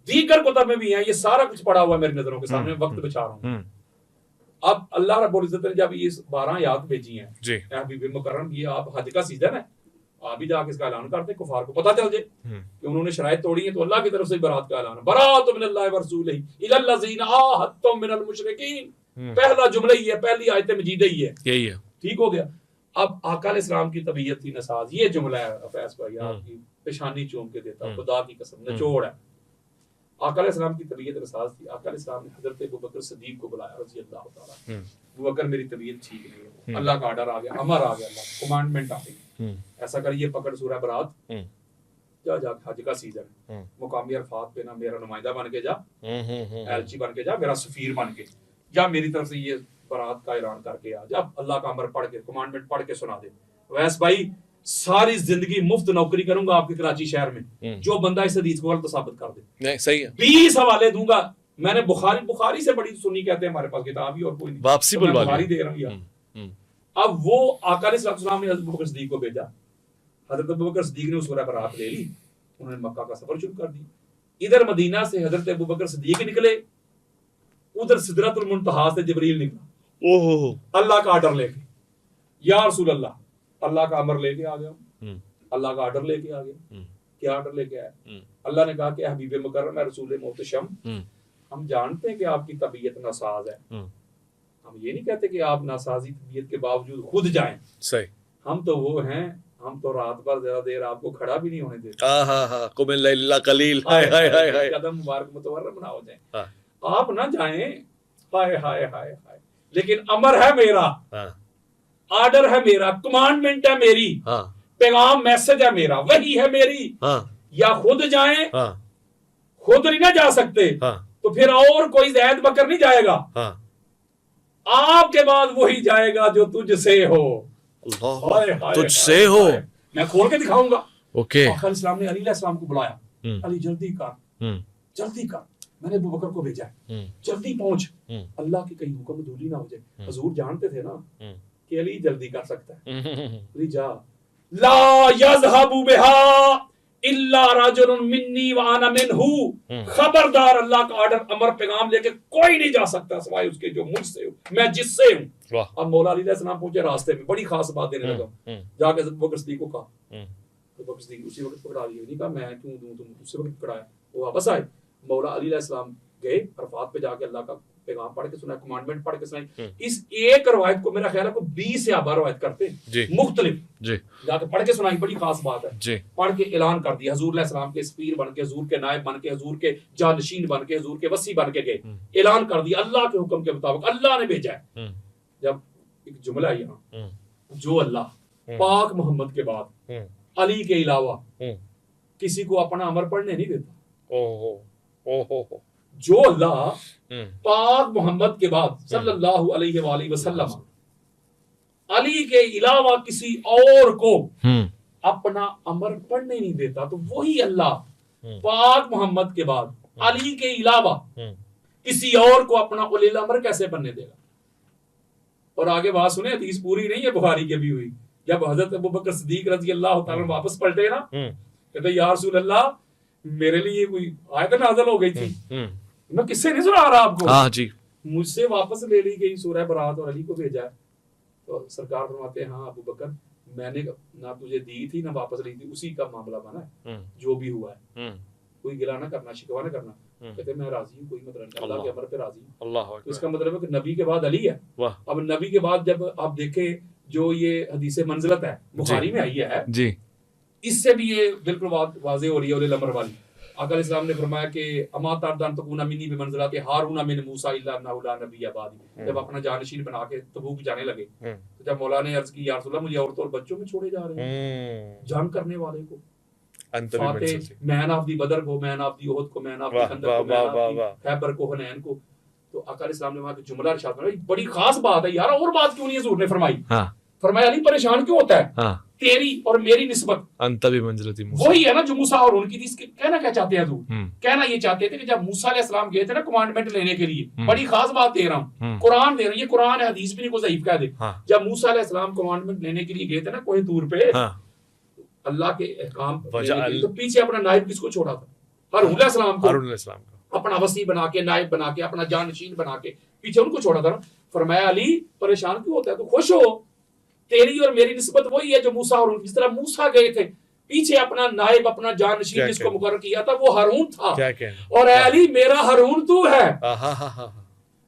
दीगर कुतब में भी है, ये सारा कुछ पड़ा हुआ है मेरी नजरों के सामने, वक्त बचा रहा हूं। अब अल्लाह रब्बुल इज्जत ने जब ये 12 आयत भेजी हैं, हबीब मुकर्रम, ये आप हज का सीजन है, आप भी जाके इसका ऐलान करते, कुफार को पता चल जाए कि उन्होंने शराइत तोड़ी है, तो अल्लाह की तरफ से बरात का ऐलान है। बरात मिनल्लाहि व रसूलिही इलल लज़ीना आहदतुम मिनल मुशरिकीन। पहला जुमला ही है, पहली आयत मजीद ही है, यही है। ठीक हो गया। अब आका अलैहिस्सलाम की तबीयत थी नसाज, ये जुमला है फैज भाई, आपकी पेशानी चूम के देता, खुदा की कसम निचोड़ है। आका अलैहिस्सलाम की तबीयत नसाज थी। आका अलैहिस्सलाम ने हजरत अबू बकर सिद्दीक को बुलाया रज़ी अल्लाह तआला। अबू बकर मेरी तबीयत ठीक नहीं है, अल्लाह का ऑर्डर आ गया, अमर आ गया, अल्लाह कमांडमेंट आ गई, ऐसा कर, ये पकड़ सूरह बरात, जा हज का सीजन है, मुकामी अरफात पे ना मेरा नुमाइंदा बन के जा, एलची बन के जा, मेरा सफीर बन के जा, मेरी तरफ से ये बरात का ऐलान करके आ जा, अल्लाह का अमर पढ़ के, कमांडमेंट पढ़ के सुना दे। वैस भाई सारी जिंदगी मुफ्त नौकरी करूंगा आपके कराची शहर में, जो बंदा इस हदीस को गलत साबित कर दे, नहीं सही है, 20 हवाले दूंगा। मैंने बुखारी से बड़ी सुन्नी कहते हैं हमारे पास किताब ही और कोई नहीं, वापसी तो बुखारी दे रहा हूं यार। अब वो आका अलैहिस्सलाम ने हज़रत अबू बकर सिद्दीक को भेजा, हज़रत अबू बकर सिद्दीक ने उस सूरह बरात ले ली, उन्होंने मक्का का सफर शुरू कर दिया। इधर मदीना से हज़रत अबू बकर सिद्दीक निकले, उधर सिदरतुल मुंतहा से जिब्रील निकला, ओहो, अल्लाह का ऑर्डर लेके, या रसूल अल्लाह, अल्लाह का अमर लेके आ गया, अल्लाह का ऑर्डर लेके आ गया। क्या ऑर्डर लेके आया? अल्लाह ने कहा कि हबीब मुकर्रम है, रसूल मोहतशम, हम जानते हैं कि आपकी तबीयत नासाज है, हम ये नहीं कहते कि आप नासाजी तबीयत के बावजूद खुद जाएं, सही, हम तो वो हैं, हम तो रात भर ज्यादा देर आपको खड़ा भी नहीं होने देते, कुमिल लैला कलील, हाय हाय हाय हाय, कदम मुबारक मुतवर्रम ना हो जाए, आप ना जाएं, हाय हाय हाय हाय, लेकिन अमर है मेरा, ऑर्डर है मेरा, कमांडमेंट है मेरी, पैगाम मैसेज है मेरा, वही है मेरी, या खुद जाएं, खुद नहीं ना जा सकते, तो फिर और कोई ज़ैद बकर नहीं जाएगा, आपके बाद वही जाएगा जो तुझसे हो, तुझसे हो, मैं खोल के दिखाऊंगा। ओके, इस्लाम ने अली अलैहिस्सलाम को बुलाया, अली जल्दी कर, जल्दी कर, मैंने अबू बकर को भेजा है, जल्दी पहुंच, अल्लाह की कहीं हुक्म धूली ना हो जाए। हुजूर जानते थे ना कि अली जल्दी कर सकता है, अली जा, ला यज़हबु बिहा इल्ला रजुलुन मिन्नी व अना मिनहु, खबरदार, अल्लाह का ऑर्डर, अमर पैगाम लेके कोई नहीं जा सकता सिवाय उसके जो मुझसे हो, मैं जिससे हूं। अब मौला अली अलैहिस्सलाम पहुंचे, रास्ते में बड़ी खास बात देने लगा, जाके अबू बकर सिद्दीक को कहा, तो बकर सिद्दीक उसी वक्त पकड़ा लिया, नहीं कहा मैं क्यों दूं, तुम उसी वक्त पकड़ाया, वो वापस आए, मौला अली अलैहिस्सलाम गए अरफात पे, जाके अल्लाह का पैगाम पढ़ के सुना, कमांडमेंट पढ़ के सुनाई। इस एक रवायत को मेरा ख्याल है को 20 से आबा रवायत करते हैं मुख्तलिफ, जाके पढ़ के सुनाई, बड़ी खास बात है, पढ़ के ऐलान कर दिया, हजूर अलैहिस्सलाम के सफीर बन के, हजूर के नायब बन के, हजूर के जानशीन बन के, हजूर के वसी बन के गए, ऐलान कर दिया अल्लाह के हुक्म के मुताबिक, अल्लाह ने भेजा है। जब एक जुमला है यहाँ, जो अल्लाह पाक मोहम्मद के बाद अली के अलावा किसी को अपना अमर पढ़ने नहीं देता, जो अल्लाह पाक मोहम्मद के बाद सल्लल्लाहु अलैहि वसल्लम अली के अलावा किसी और को अपना अमर पढ़ने नहीं देता, तो वही अल्लाह पाक मोहम्मद के बाद अली के अलावा किसी और को अपना उलिल अमर कैसे बनने देगा। और आगे बात सुने, हदीस पूरी नहीं है, बुखारी की भी हुई, जब हजरत अबू बकर सिद्दीक रज़ी अल्लाह तआला वापस पलटे ना, कहते या रसूल अल्लाह, मेरे लिए कोई आयत नाज़िल हो गई थी, मैं किससे नहीं सुना रहा आपको, हाँ जी, मुझसे वापस ले ली गई सूरह बरात और अली को भेजा है। तो सरकार फरमाते हैं, हाँ अबू बकर, मैंने ना तुझे दी थी ना वापस ली थी, उसी का मामला बना है, जो भी हुआ है, कोई गिला ना करना, शिकवा ना करना। कहते मैं राजी हूँ, कोई मतलब नहीं, अल्लाह के अमर पे राजी हूँ। तो इसका मतलब है कि नबी के बाद अली है। अब नबी के बाद जब आप देखें, जो ये हदीस मंजिलत है बुखारी में आई है जी, इससे भी ये बिल्कुल बात वाज़ेह हो रही है उलिल अमर वाली। आका अलैहिस्सलाम ने फरमाया कि अमा तरदन तकूना मिन्नी बिमंज़िलति हारून मिन मूसा इल्ला अन्नहु ला नबिय्य बादी। जब अपना जानशीन बना के तबूक जाने लगे तो जब मौला ने अर्ज की या रसूल अल्लाह मुझे औरतों और बच्चों में छोड़े जा रहे हैं, जंग करने वाले को, फातिह मैन ऑफ दी बदर को, मैन ऑफ दी उहद को, मैन ऑफ दी खंदक को, मैन ऑफ दी खैबर को, हुनैन को। तो आका अलैहिस्सलाम ने वहां के जुमला इरशाद फरमाया, बड़ी खास बात है यार, और बात क्यों नहीं हुजूर ने फरमाई? फरमाया अली परेशान क्यों होता है? तेरी और मेरी निस्बत अंत भी मंजिलती मूसा, वही है ना जो मूसा और उनकी थी। कहना क्या चाहते हैं तू? कहना ये चाहते थे कि जब मूसा अलैहिस्सलाम गए थे ना कमांडमेंट लेने के लिए, बड़ी खास बात दे रहा हूँ, कुरान दे रहा हूँ, ये कुरान है, हदीस भी नहीं को ज़ईफ कह दे। जब मूसा अलैहिस्सलाम कमांडमेट लेने के लिए गए थे ना कोई तूर पे, अल्लाह के अहकाम तो पीछे अपना नायब किसको छोड़ा था? हारून अलैहिस्सलाम को, अपना वसी बना के, नायब बना के, अपना जानशीन बना के पीछे उनको छोड़ा था ना। फरमाया अली परेशान क्यों होता है? तो खुश हो, तेरी और मेरी निस्बत वही है जो मूसा और जिस तरह मूसा गए थे पीछे अपना नायब, अपना जानशीन जिसको मुकर्रर किया था वो हारून था, और अली मेरा हारून तू है।